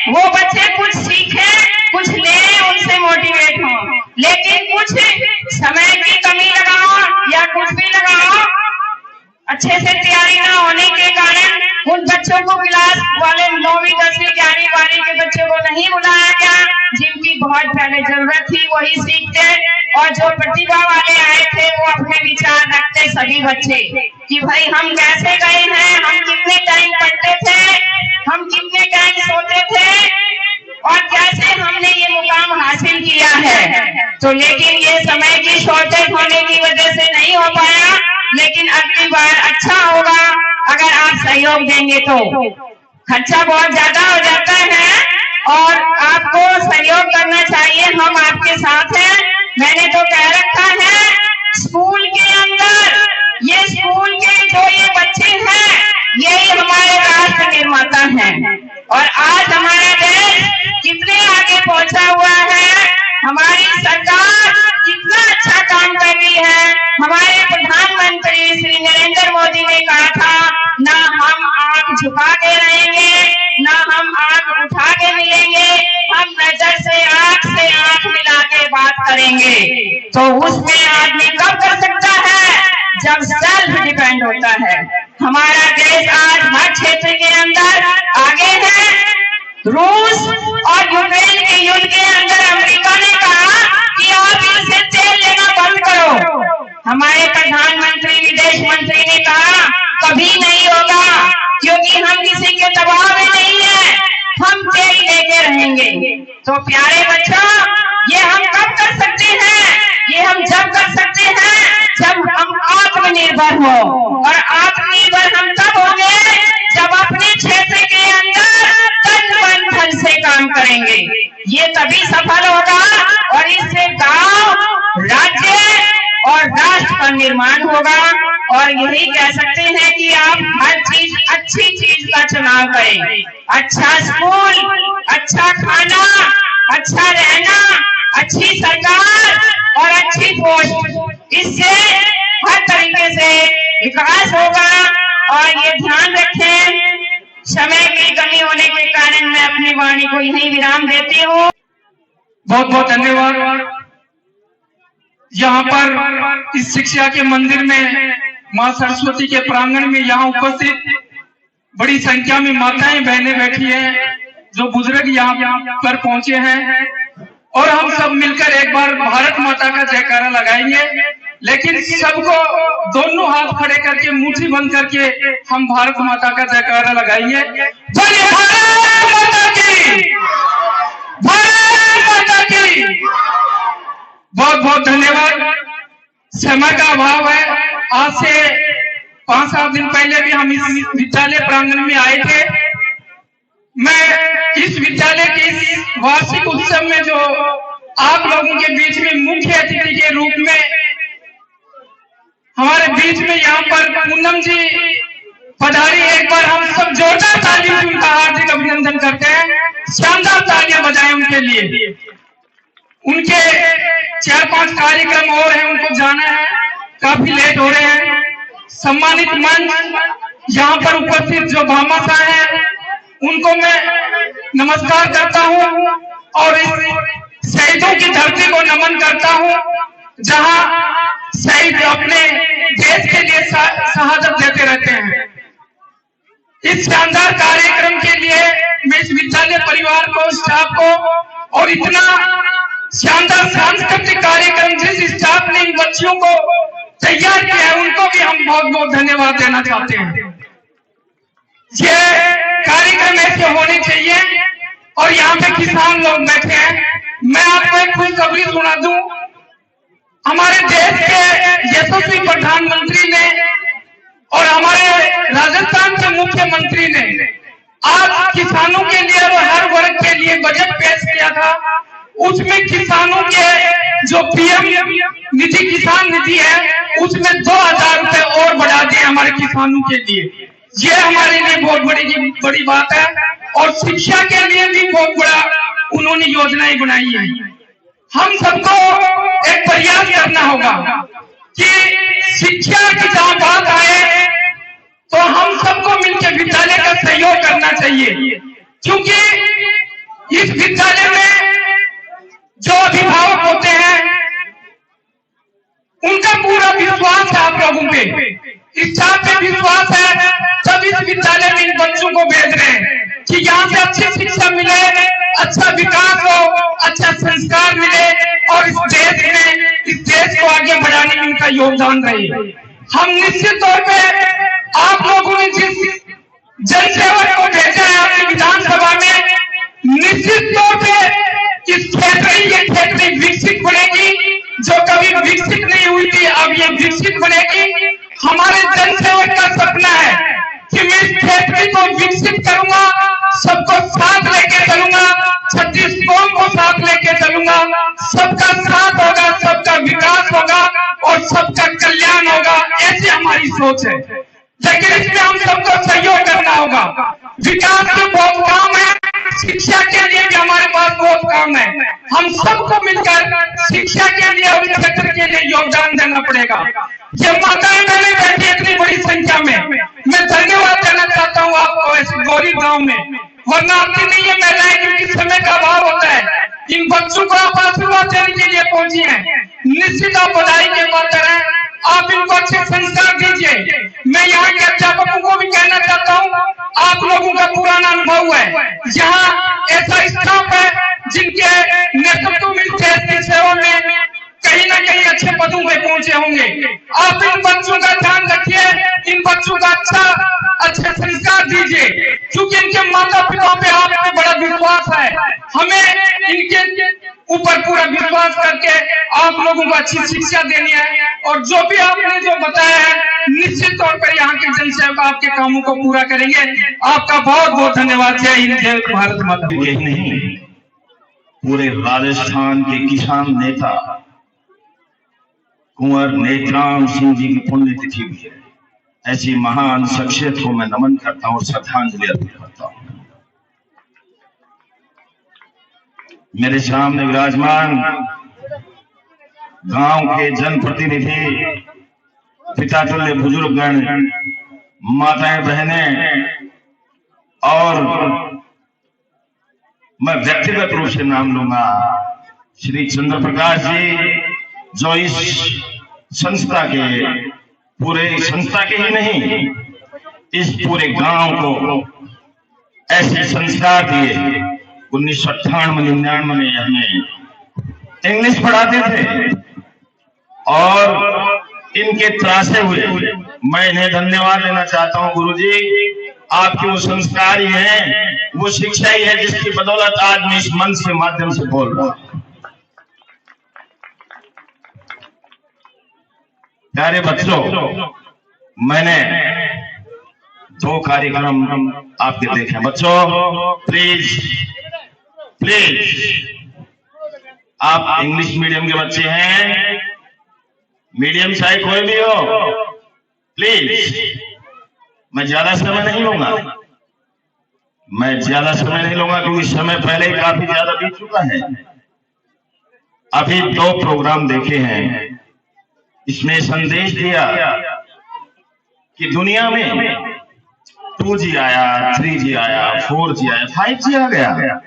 वो बच्चे कुछ सीखें, कुछ लें, उनसे मोटिवेट हों। लेकिन कुछ समय की कमी लगाओ या कुछ भी लगाओ, अच्छे से तैयारी ना होने के कारण उन बच्चों को क्लास वाले 9वीं 10वीं 11वीं 12वीं के बच्चों को नहीं बुलाया गया जिनकी बहुत पहले जरूरत थी वही सीखते, और जो प्रतिभा वाले आए थे वो अपने विचार रखते सभी बच्चे कि भाई हम कैसे गए हैं, हम कितने टाइम पढ़ते थे, हम कितने टाइम सोते थे और कैसे हमने ये मुकाम हासिल किया है। तो लेकिन ये समय की शॉर्टेज होने की वजह से नहीं हो पाया, लेकिन अगली बार अच्छा होगा अगर आप सहयोग देंगे तो। खर्चा बहुत ज्यादा हो जाता है और आपको सहयोग करना चाहिए, हम आपके साथ हैं। मैंने तो कह रखा है स्कूल के अंदर ये स्कूल के जो ये बच्चे हैं यही हमारे राष्ट्र निर्माता हैं और आज हमारा देश कितने आगे पहुंचा हुआ है, हमारी सरकार कितना अच्छा काम कर रही है। हमारे प्रधानमंत्री श्री नरेंद्र मोदी ने कहा था ना हम आंख झुका के रहेंगे, ना हम आंख उठा के मिलेंगे, हम नजर से आंख मिला के बात करेंगे। तो उसमें आदमी कब कर सकता है जब सेल्फ डिपेंड होता है। हमारा देश आज हर क्षेत्र के अंदर आगे है। रूस और यूक्रेन के युद्ध के अंदर अमेरिका ने कहा कि आप इनसे तेल लेना बंद करो। हमारे प्रधानमंत्री विदेश मंत्री ने कहा कभी नहीं होगा क्योंकि हम किसी के दबाव में नहीं है, हम तेल लेके रहेंगे। तो प्यारे बच्चों, ये हम कब कर सकते हैं, ये हम जब कर सकते हैं जब हम आत्मनिर्भर हो, और आत्मनिर्भर हम तब होंगे जब अपने क्षेत्र के अंदर तन मन धन से काम करेंगे। ये तभी सफल होगा और इससे गांव, राज्य और राष्ट्र का निर्माण होगा। और यही कह सकते हैं कि आप हर चीज अच्छी चीज का चुनाव करें। अच्छा स्कूल, अच्छा खाना, अच्छा रहना, अच्छी सरकार, और अच्छी पोस्ट, इससे हर तरीके से विकास होगा। और ये ध्यान रखें, समय की कमी होने के कारण मैं अपनी वाणी को यहीं विराम देती हूँ। बहुत बहुत धन्यवाद। यहाँ पर इस शिक्षा के मंदिर में माँ सरस्वती के प्रांगण में यहाँ उपस्थित बड़ी संख्या में माताएं बहनें बैठी हैं, जो बुजुर्ग यहाँ पर पहुंचे हैं, और हम सब मिलकर एक बार भारत माता का जयकारा लगाएंगे। लेकिन सबको दोनों हाथ खड़े करके मुट्ठी बंद करके हम भारत माता का जयकारा लगाएंगे। जय भारत माता की, भारत माता की। बहुत बहुत धन्यवाद। समय का अभाव है। आज से 5-7 दिन पहले भी हम इस विद्यालय प्रांगण में आए थे। मैं इस विद्यालय के इस वार्षिक उत्सव में जो आप लोगों के बीच में मुख्य अतिथि के रूप में हमारे बीच में यहाँ पर पूनम जी पधारी, एक बार हम सब जोरदार तालियों से उनका हार्दिक अभिनंदन करते हैं। शानदार तालियां बजाएं उनके लिए। उनके 4-5 कार्यक्रम और हैं, उनको जाना है, काफी लेट हो रहे हैं। सम्मानित मंच यहाँ पर उपस्थित जो भामाशाह हैं, उनको मैं नमस्कार करता हूँ और इस शहीदों की धरती को नमन करता हूँ, जहाँ शहीद अपने देश के लिए शहादत देते रहते हैं। इस शानदार कार्यक्रम के लिए मैं इस विद्यालय परिवार को, स्टाफ को, और इतना शानदार सांस्कृतिक कार्यक्रम जिस स्टाफ ने इन बच्चियों को तैयार किया है, उनको भी हम बहुत बहुत धन्यवाद देना चाहते हैं। ये कार्यक्रम ऐसे होने चाहिए। और यहाँ पे किसान लोग बैठे हैं, मैं आपको एक खुशखबरी सुना दूं। हमारे देश के यशस्वी प्रधानमंत्री ने और हमारे राजस्थान के मुख्यमंत्री ने आज किसानों के लिए और हर वर्ग के लिए बजट पेश किया था। उसमें किसानों के जो पीएम निधि, किसान निधि है, उसमें 2000 रुपए और बढ़ा दिए हमारे किसानों के लिए। ये हमारे लिए बहुत बड़ी बात है। और शिक्षा के लिए भी बहुत बड़ा उन्होंने योजनाएं बनाई है। हम सबको एक प्रयास करना होगा कि शिक्षा की जहां बात आए तो हम सबको मिलकर विद्यालय का सहयोग करना चाहिए, क्योंकि इस विद्यालय में जो अभिभावक होते हैं उनका पूरा विश्वास है आप लोगों पे, स्टाफ पे विश्वास है, तब इस विद्यालय में इन बच्चों को भेज रहे हैं कि यहाँ से अच्छी शिक्षा मिले, अच्छा विकास हो, अच्छा संस्कार मिले और इस देश को आगे बढ़ाने में उनका योगदान रहे। हम निश्चित तौर पे आप लोगों ने जिस जनसेवक को भेजा है अपनी विधानसभा में, निश्चित तौर पे इस क्षेत्र विकसित बनेगी। जो कभी विकसित नहीं हुई थी, अब ये विकसित बनेगी। हमारे जनसेवक का सपना है कि मैं इस क्षेत्र को विकसित करूंगा, सबको साथ लेके चलूंगा, 36 कौम को साथ लेके चलूंगा, सबका साथ होगा, सबका विकास होगा और सबका कल्याण होगा। ऐसी हमारी सोच है। लेकिन इसमें हम सबको सहयोग करना होगा। विकास के बहुत काम है, शिक्षा के लिए भी हमारे पास बहुत काम है। हम सबको मिलकर शिक्षा के लिए और क्षेत्र के लिए योगदान देना पड़ेगा। ये माताएं बहनें बैठी इतनी बड़ी संख्या में, मैं धन्यवाद देना चाहता हूँ आपको इस गौरी गांव में, वरना आती नहीं है महिलाएं, क्योंकि समय का अभाव होता है। इन बच्चों को आप आशीर्वाद देने के लिए पहुंची हैं। निश्चित आप बधाई के पात्र हैं, आप इनको अच्छे संस्कार दीजिए। मैं यहाँ के अध्यापकों को भी कहना चाहता हूँ, आप लोगों का पुराना अनुभव है, यहाँ ऐसा स्टाफ है जिनके नेतृत्व में देश की सेवा में कहीं ना कहीं अच्छे पदों पे पहुंचे होंगे। आप इन बच्चों का ध्यान रखिए, इन बच्चों का अच्छे संस्कार दीजिए, क्योंकि इनके माता पिता पे आप पे बड़ा विश्वास है। हमें इनके ऊपर पूरा विश्वास करके आप लोगों को अच्छी शिक्षा देनी है। और जो भी आपने जो बताया है, निश्चित तौर पर यहाँ के जनसेवक आपके कामों को पूरा करेंगे। आपका बहुत बहुत धन्यवाद। जय हिंद, जय भारत माता। यही नहीं, पूरे राजस्थान के किसान नेता कुंवर नेत्राम सिंह जी की पुण्यतिथि भी है। ऐसी महान शख्सियत को मैं नमन करता हूँ, श्रद्धांजलि अर्पित करता हूँ। मेरे सामने विराजमान गांव के जनप्रतिनिधि, पिता तुल्य बुजुर्गगण, माताएं बहनें, और मैं व्यक्तिगत रूप से नाम लूंगा श्री चंद्र प्रकाश जी, जो इस संस्था के, पूरे संस्था के ही नहीं, इस पूरे गांव को ऐसे संस्कार दिए। 1998-99 में हमें इंग्लिश पढ़ाते थे और इनके त्रासे हुए मैं इन्हें धन्यवाद देना चाहता हूं। गुरुजी, आपके वो संस्कार ही हैं, वो शिक्षा ही है जिसकी बदौलत आज मैं इस मंच के माध्यम से बोल रहा हूं। प्यारे बच्चों, मैंने 2 कार्यक्रम आपके देखे। बच्चों प्लीज आप इंग्लिश मीडियम के बच्चे हैं, मीडियम चाहे कोई भी हो, प्लीज, मैं ज्यादा समय नहीं लूंगा क्योंकि समय पहले ही काफी ज्यादा बीत चुका है। अभी 2 प्रोग्राम देखे हैं, इसमें संदेश दिया कि दुनिया में 2G आया, 3G आया, 4G आया, 5G आ गया,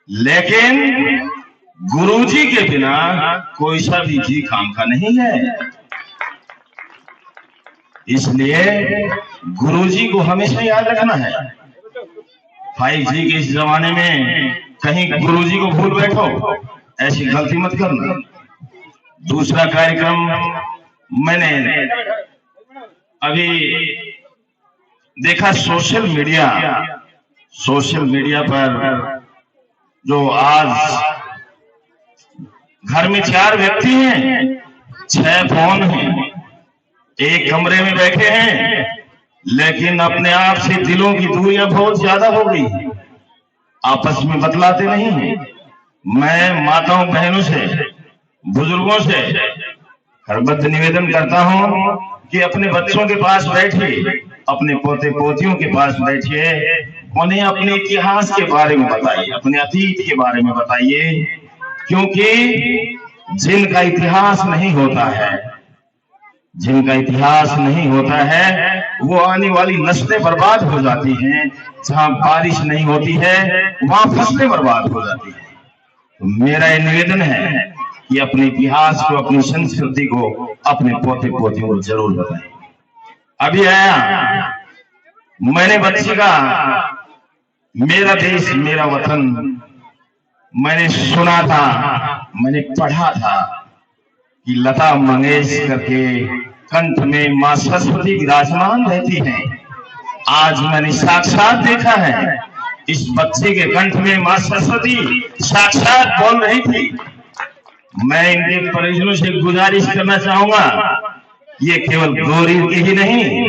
लेकिन गुरुजी के बिना कोई सा भी जी काम का नहीं है। इसलिए गुरुजी को हमेशा याद रखना है। 5G के इस जमाने में कहीं गुरुजी को भूल बैठो, ऐसी गलती मत करना। दूसरा कार्यक्रम मैंने अभी देखा, सोशल मीडिया पर जो आज घर में 4 व्यक्ति हैं, 6 फोन हैं, एक कमरे में बैठे हैं, लेकिन अपने आप से दिलों की दूरियां बहुत ज्यादा हो गई, आपस में बतलाते नहीं हैं। मैं माताओं बहनों से, बुजुर्गों से हरबद्ध निवेदन करता हूं कि अपने बच्चों के पास बैठिए, अपने पोते पोतियों के पास बैठिए, उन्हें अपने इतिहास के बारे में बताइए, अपने अतीत के बारे में बताइए, क्योंकि जिनका इतिहास नहीं होता है वो आने वाली नस्लें बर्बाद हो जाती हैं। जहां बारिश नहीं होती है वहां फसलें बर्बाद हो जाती हैं। तो मेरा ये निवेदन है कि अपने इतिहास को, अपनी संस्कृति को अपने पोते पोतियों को जरूर बताएं। अभी आया मैंने बच्ची का मेरा देश मेरा वतन, मैंने सुना था, मैंने पढ़ा था कि लता मंगेशकर के कंठ में मां सरस्वती विराजमान रहती हैं। आज मैंने साक्षात देखा है, इस बच्चे के कंठ में मां सरस्वती साक्षात बोल रही थी। मैं इनके परिजनों से गुजारिश करना चाहूंगा, ये केवल गौरी की ही नहीं,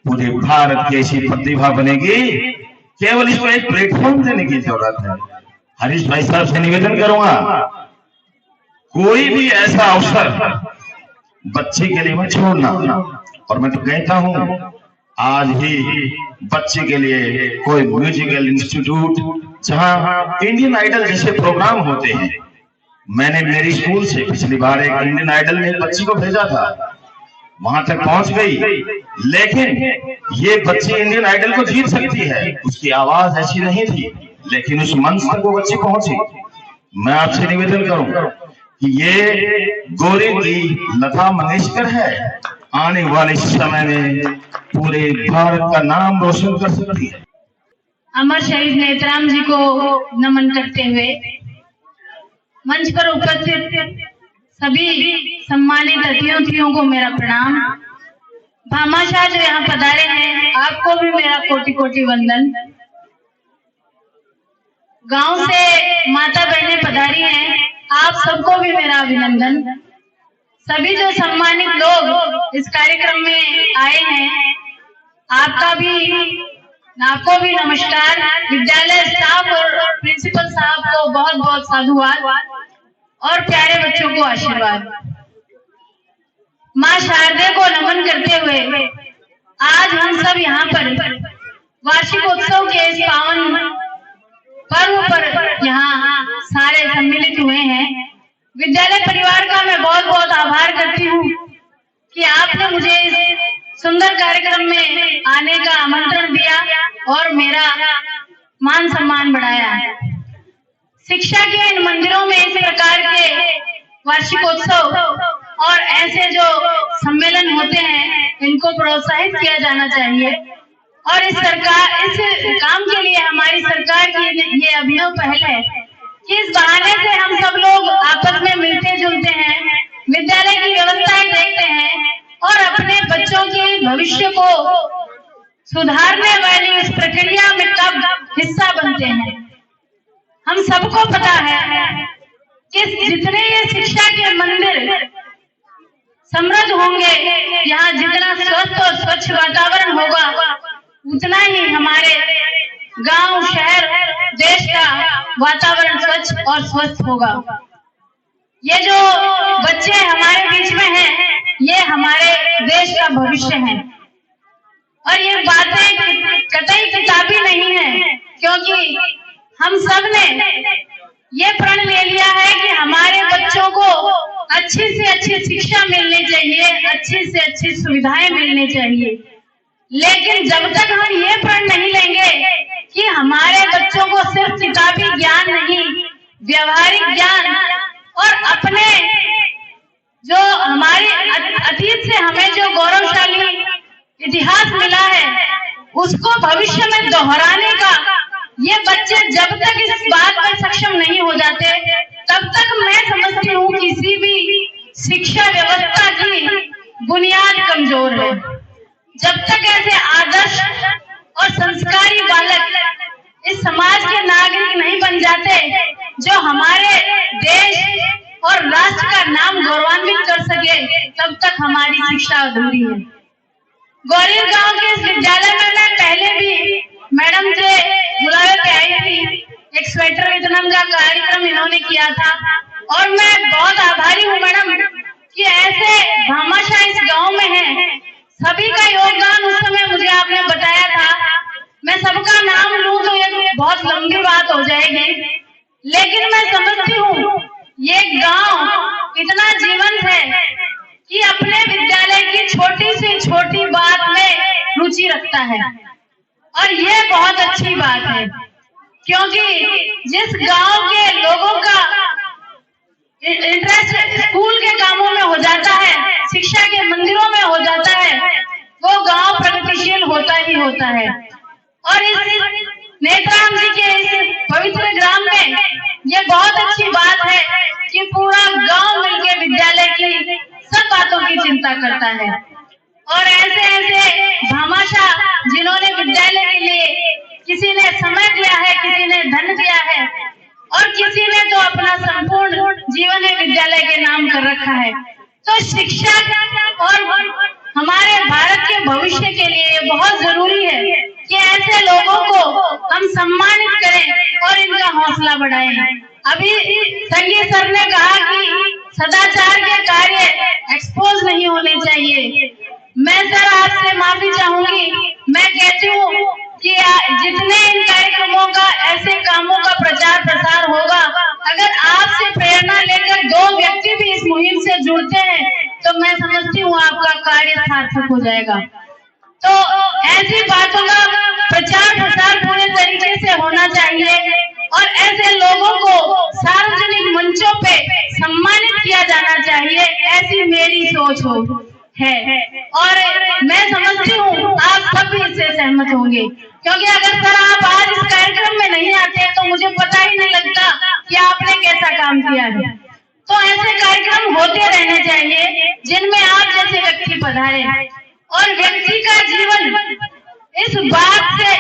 पूरे भारत की ऐसी प्रतिभा बनेगी, केवल इसको एक प्लेटफॉर्म देने की जरूरत है। हरीश भाई साहब से निवेदन करूंगा, कोई भी ऐसा अवसर बच्चे के लिए मत छोड़ना। और मैं तो कहता हूं, आज ही बच्चे के लिए कोई म्यूजिकल इंस्टीट्यूट, जहां इंडियन आइडल जैसे प्रोग्राम होते हैं, मैंने मेरी स्कूल से पिछली बार एक इंडियन आइडल में बच्ची को भेजा था, वहां तक पहुंच गई, लेकिन ये बच्ची इंडियन आइडल को जीत सकती है, उसकी आवाज ऐसी नहीं थी, लेकिन उस मंच तक वो बच्ची पहुंची। मैं आपसे निवेदन करूंगा कि ये गौरी की लता मंगेशकर है, आने वाले समय में पूरे भारत का नाम रोशन कर सकती है। अमर शहीद नेत्राम जी को नमन करते हुए मंच पर उपस्थित सभी सम्मानित अतिथियों को मेरा प्रणाम। भामाशाह जो यहाँ पधारे हैं, आपको भी मेरा कोटि कोटि वंदन। गांव से माता बहनें पधारी हैं, आप सबको भी मेरा अभिनंदन। सभी जो सम्मानित लोग इस कार्यक्रम में आए हैं, आपको भी नमस्कार। विद्यालय स्टाफ और प्रिंसिपल साहब को बहुत बहुत साधुवाद और प्यारे बच्चों को आशीर्वाद। माँ शारदे को नमन करते हुए आज हम सब यहाँ पर वार्षिक उत्सव के इस पावन पर्व पर यहाँ सारे सम्मिलित हुए हैं। विद्यालय परिवार का मैं बहुत बहुत आभार करती हूँ कि आपने मुझे इस सुंदर कार्यक्रम में आने का आमंत्रण दिया और मेरा मान सम्मान बढ़ाया। शिक्षा के इन मंदिरों में इस प्रकार के वार्षिकोत्सव और ऐसे जो सम्मेलन होते हैं इनको प्रोत्साहित किया जाना चाहिए। और इस काम के लिए हमारी सरकार की ये अभिनव पहल है कि इस बहाने से हम सब लोग आपस में मिलते जुलते हैं, विद्यालय की व्यवस्थाएं देखते हैं और अपने बच्चों के भविष्य को सुधारने वाली इस प्रक्रिया में कब हिस्सा बनते हैं। हम सबको पता है कि जितने ये शिक्षा के मंदिर समृद्ध होंगे, यहाँ जितना स्वस्थ और स्वच्छ वातावरण होगा उतना ही हमारे गांव, शहर, देश का वातावरण स्वच्छ और स्वस्थ होगा। ये जो बच्चे हमारे बीच में हैं, ये हमारे देश का भविष्य है और ये बातें कतई किताबी नहीं है, क्योंकि हम सब ने ये प्रण ले लिया है कि हमारे बच्चों को अच्छी से अच्छी शिक्षा मिलनी चाहिए, अच्छी से अच्छी सुविधाएं मिलनी चाहिए। लेकिन जब तक हम ये प्रण नहीं लेंगे कि हमारे बच्चों को सिर्फ किताबी ज्ञान नहीं, व्यवहारिक ज्ञान और अपने जो हमारे अतीत से हमें जो गौरवशाली इतिहास मिला है उसको भविष्य में दोहराने का ये बच्चे जब तक इस बात पर सक्षम नहीं हो जाते तब तक मैं समझती हूँ किसी भी शिक्षा व्यवस्था की बुनियाद कमजोर है। जब तक ऐसे आदर्श और संस्कारी बालक इस समाज के नागरिक नहीं बन जाते जो हमारे देश और राष्ट्र का नाम गौरवान्वित कर सके, तब तक हमारी शिक्षा अधूरी है। गौरीर गांव के इस विद्यालय में मैं पहले भी मैडम से बुलावे पे आई थी, एक स्वेटर वितरण का कार्यक्रम इन्होंने किया था और मैं बहुत आभारी हूँ मैडम कि ऐसे भामाशाह इस गांव में है। सभी का योगदान उस समय मुझे आपने बताया था, मैं सबका नाम लूं तो ये बहुत लंबी बात हो जाएगी, लेकिन मैं समझती हूँ ये गांव इतना जीवंत है कि अपने विद्यालय की छोटी से छोटी बात में रुचि रखता है और ये बहुत अच्छी बात है, क्योंकि जिस गांव के लोगों का इंटरेस्ट स्कूल के कामों में हो जाता है, शिक्षा के मंदिरों में हो जाता है, वो गांव प्रगतिशील होता ही होता है। और इस नेत्राम जी के इस पवित्र ग्राम में ये बहुत अच्छी बात है कि पूरा गांव मिलकर विद्यालय की सब बातों की चिंता करता है और ऐसे ऐसे भामाशाह जिन्होंने विद्यालय के लिए किसी ने समय दिया है, किसी ने धन दिया है और किसी ने तो अपना संपूर्ण जीवन ही विद्यालय के नाम कर रखा है। तो शिक्षा और हमारे भारत के भविष्य के लिए बहुत जरूरी है कि ऐसे लोगों को हम सम्मानित करें और इनका हौसला बढ़ाएं। अभी संजय सर ने कहा कि सदाचार के कार्य एक्सपोज नहीं होने चाहिए। मैं सर आपसे माफी चाहूंगी, मैं कहती हूँ कि जितने इन कार्यक्रमों का, ऐसे कामों का प्रचार प्रसार होगा, अगर आपसे प्रेरणा लेकर 2 व्यक्ति भी इस मुहिम से जुड़ते हैं तो मैं समझती हूँ आपका कार्य सार्थक हो जाएगा। तो ऐसी बातों का प्रचार प्रसार पूरे तरीके से होना चाहिए और ऐसे लोगों को सार्वजनिक मंचों पे सम्मानित किया जाना चाहिए, ऐसी मेरी सोच है और मैं समझती हूँ आप सब भी इससे सहमत होंगे, क्योंकि अगर सर आप आज इस कार्यक्रम में नहीं आते तो मुझे पता ही नहीं लगता कि आपने कैसा काम किया है। तो ऐसे कार्यक्रम होते रहने चाहिए जिनमें आप जैसे व्यक्ति पधारे और व्यक्ति का जीवन इस बात से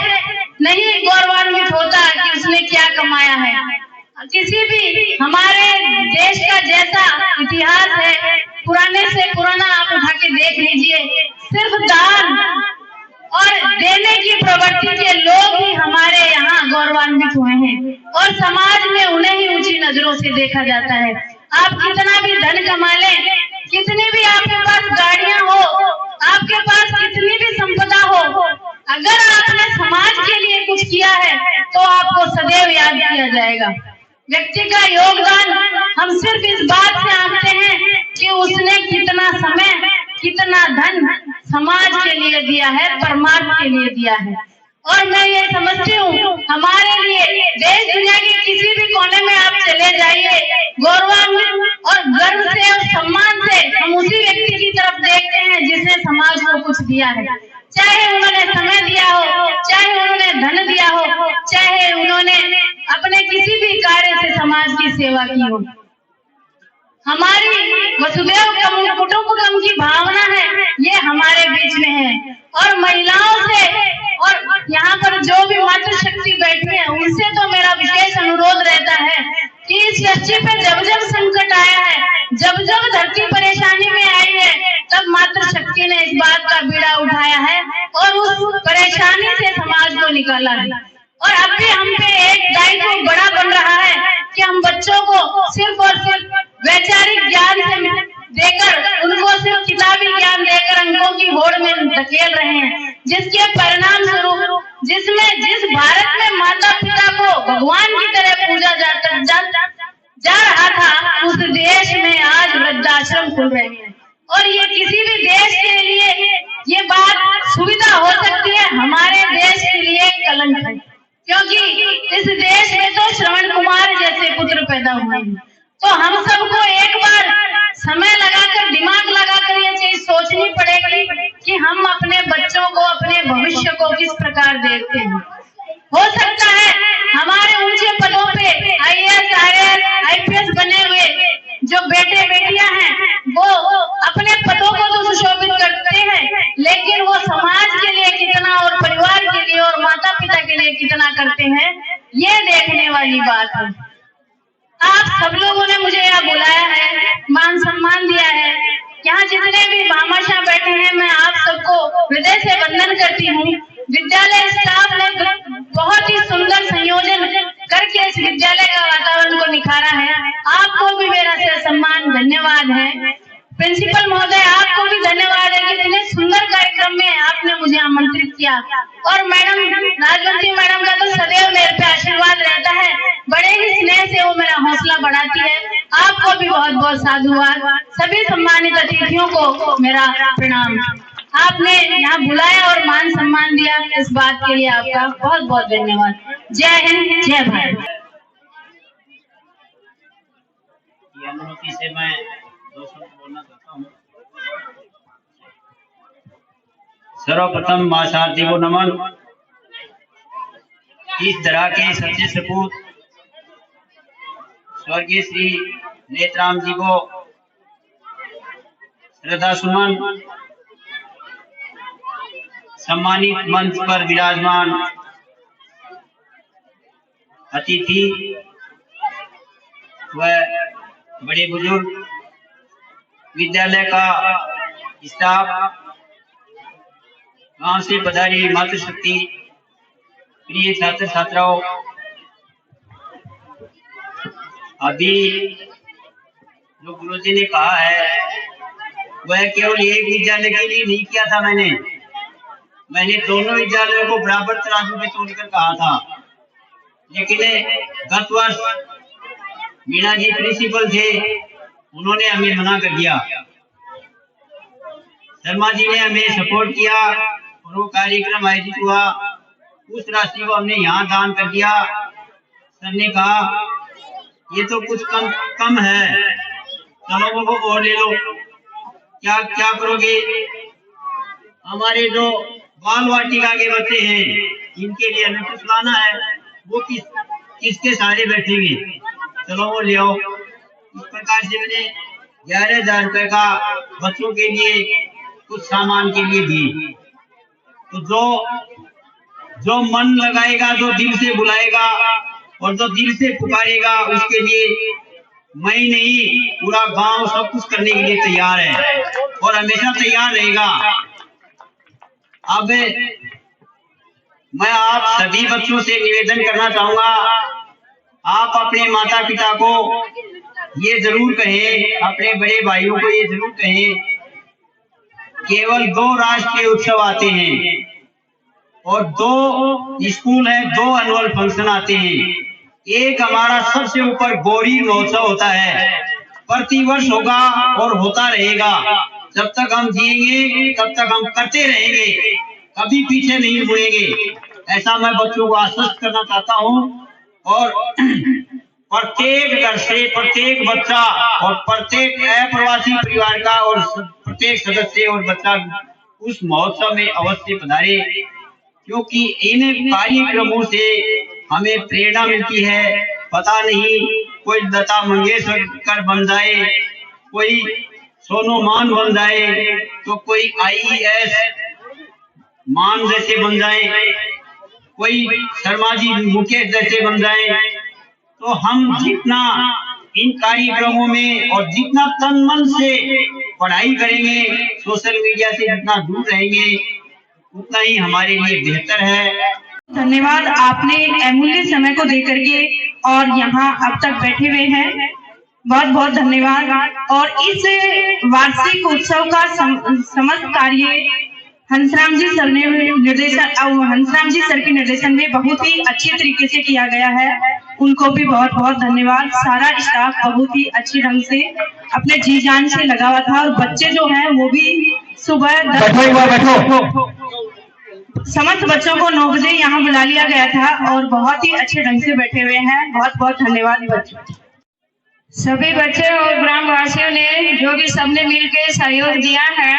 नहीं गौरवान्वित होता कि उसने क्या कमाया है। किसी भी हमारे देश का जैसा इतिहास है, पुराने से पुराना आप उठा के देख लीजिए, सिर्फ दान और देने की प्रवृत्ति के लोग ही हमारे यहाँ गौरवान्वित हुए हैं और समाज में उन्हें ही ऊंची नजरों से देखा जाता है। आप कितना भी धन कमा लें, कितनी भी आपके पास गाड़ियां हो, आपके पास कितनी भी संपदा हो, अगर आपने समाज के लिए कुछ किया है तो आपको सदैव याद किया जाएगा। व्यक्ति का योगदान हम सिर्फ इस बात से आंकते हैं कि उसने कितना समय, कितना धन समाज के लिए दिया है, परमार्थ के लिए दिया है। और मैं ये समझती हूँ, हमारे लिए देश दुनिया के किसी भी कोने में आप चले जाइए, गौरवान्वित और गर्व से और सम्मान से हम उसी व्यक्ति की तरफ देखते हैं जिसने समाज को कुछ दिया है। चाहे उन्होंने समय दिया हो, चाहे उन्होंने धन दिया हो, चाहे उन्होंने अपने किसी भी कार्य से समाज की सेवा की हो। हमारी वसुधैव कुटुंबकम की भावना है, ये हमारे बीच में है। और महिलाओं से और यहाँ पर जो भी मातृशक्ति बैठी है, उनसे तो मेरा विशेष अनुरोध रहता है कि इस धरती पे जब जब संकट आया है, जब जब धरती परेशानी में आई है, तब मातृशक्ति ने इस बात का बीड़ा उठाया है और उस परेशानी से समाज को निकाला है। और अब भी हम पे एक दायित्व बड़ा बन रहा है कि हम बच्चों को सिर्फ और सिर्फ वैचारिक ज्ञान से देकर, उनको सिर्फ किताबी ज्ञान देकर अंकों की होड़ में धकेल रहे हैं, जिसके परिणाम स्वरूप जिस भारत में माता पिता को भगवान की तरह पूजा जा रहा था, उस देश में आज वृद्धाश्रम खुल रहे हैं। और ये किसी भी देश के लिए ये बात सुविधा हो सकती है, हमारे देश के लिए कलंक है, क्योंकि इस देश में तो श्रवण कुमार जैसे पुत्र पैदा हुए हैं। तो हम सबको एक बार समय लगाकर, दिमाग लगाकर ये चीज सोचनी पड़ेगी कि हम अपने बच्चों को, अपने भविष्य को किस प्रकार देखते हैं। हो सकता है हमारे ऊंचे पदों पे IAS, RAS, IPS बने हुए जो बेटे बेटियां हैं, वो अपने पदों को तो सुशोभित करते हैं, लेकिन वो समाज के लिए कितना और परिवार के लिए और माता पिता के लिए कितना करते हैं, ये देखने वाली बात है। आप सब लोगों ने मुझे यहाँ बुलाया है, मान सम्मान दिया है। यहाँ जितने भी भामाशाह बैठे हैं, मैं आप सबको हृदय से वंदन करती हूँ। विद्यालय स्टाफ ने बहुत ही सुंदर संयोजन करके इस विद्यालय का वातावरण को निखारा है। आपको भी मेरा से सम्मान, धन्यवाद है। प्रिंसिपल महोदय, आपको भी धन्यवाद है कि इतने सुंदर कार्यक्रम में आपने मुझे आमंत्रित किया। और मैडम राजवंती मैडम का तो सदैव मेरे पे आशीर्वाद रहता है, बड़े ही स्नेह से वो मेरा हौसला बढ़ाती है। आपको भी बहुत बहुत साधुवाद। सभी सम्मानित अतिथियों को मेरा प्रणाम। आपने यहाँ बुलाया और मान सम्मान दिया, इस बात के लिए आपका बहुत बहुत धन्यवाद। जय हिंद, जय भारत। अनुमति से मैं 2 शब्द बोलना चाहता हूँ। सर्वप्रथम माँ शारदी को नमन। इस तरह के सच्चे सपूत स्वर्गीय श्री नेत्राम जी को श्रद्धा सुमन। सम्मानित मंच पर विराजमान अतिथि व बड़े बुजुर्ग, विद्यालय का स्टाफ, गांव से पधारी मातृशक्ति, प्रिय छात्र छात्राओं, अभी जो गुरुजी ने कहा है वह केवल एक विद्यालय के लिए नहीं किया था। मैंने दोनों विद्यालयों को बराबर तराजू में तोड़कर कहा था, लेकिन गत वर्ष मीणा जी प्रिंसिपल थे, उन्होंने हमें मना कर दिया। शर्मा जी ने हमें सपोर्ट किया और वो कार्यक्रम आयोजित हुआ। उस राशि को हमने यहाँ दान कर दिया। सर ने कहा ये तो कुछ कम है, चलो वो और ले लो। क्या करोगे? हमारे जो बाल वाटिका के बच्चे हैं, इनके लिए हमें कुछ लाना है, वो किसके सहारे बैठेंगे, चलो वो ले आओ। इस प्रकार से मैंने 11,000 रुपए का बच्चों के लिए कुछ सामान के लिए दिए। तो जो मन लगाएगा, जो दिल से बुलाएगा और जो दिल से पुकारेगा, उसके लिए मैं नहीं, पूरा गांव सब कुछ करने के लिए तैयार है और हमेशा तैयार रहेगा। अब मैं आप सभी बच्चों से निवेदन करना चाहूंगा, आप अपने माता पिता को ये जरूर कहें, अपने बड़े भाइयों को ये जरूर कहें, केवल 2 राष्ट्रीय उत्सव आते हैं और 2 स्कूल है, 2 एनुअल फंक्शन आते हैं। एक हमारा सबसे ऊपर गौरी महोत्सव होता है, प्रतिवर्ष होगा और होता रहेगा। जब तक हम जिएंगे तब तक हम करते रहेंगे, कभी पीछे नहीं मुड़ेंगे, ऐसा मैं बच्चों को आश्वस्त करना चाहता हूँ। और प्रत्येक घर से प्रत्येक बच्चा और प्रत्येक अप्रवासी परिवार का और प्रत्येक सदस्य और बच्चा उस महोत्सव में अवश्य पधारे, क्योंकि इन कार्यक्रमों से हमें प्रेरणा मिलती है। पता नहीं कोई लता मंगेशकर बन जाए, कोई सोनू मान बन जाए, तो कोई IAS मान जैसे बन जाए, कोई शर्मा जी मुकेश जैसे बन जाए। तो हम जितना इन कार्यक्रमों में और जितना तन मन से पढ़ाई करेंगे, सोशल मीडिया से जितना दूर रहेंगे, उतना ही हमारे लिए बेहतर है। धन्यवाद, आपने अमूल्य समय को देकर के और यहाँ अब तक बैठे हुए हैं, बहुत बहुत धन्यवाद। और इस वार्षिक उत्सव का समस्त कार्य हंसराम जी सर ने हंसराम जी सर के निर्देशन में बहुत ही अच्छे तरीके से किया गया है, उनको भी बहुत बहुत धन्यवाद। सारा स्टाफ बहुत ही अच्छे ढंग से अपने जी जान से लगा हुआ था और बच्चे जो हैं वो भी सुबह 10 समस्त बच्चों को 9 बजे यहाँ बुला लिया गया था और बहुत ही अच्छे ढंग से बैठे हुए हैं। बहुत बहुत धन्यवाद बच्चों। सभी बच्चे और ग्रामवासियों ने जो भी सबने मिलकर सहयोग दिया है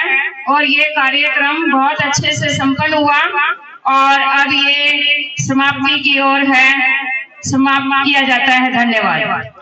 और ये कार्यक्रम बहुत अच्छे से संपन्न हुआ और अब ये समाप्ति की ओर है, समाप्त किया जाता है। धन्यवाद।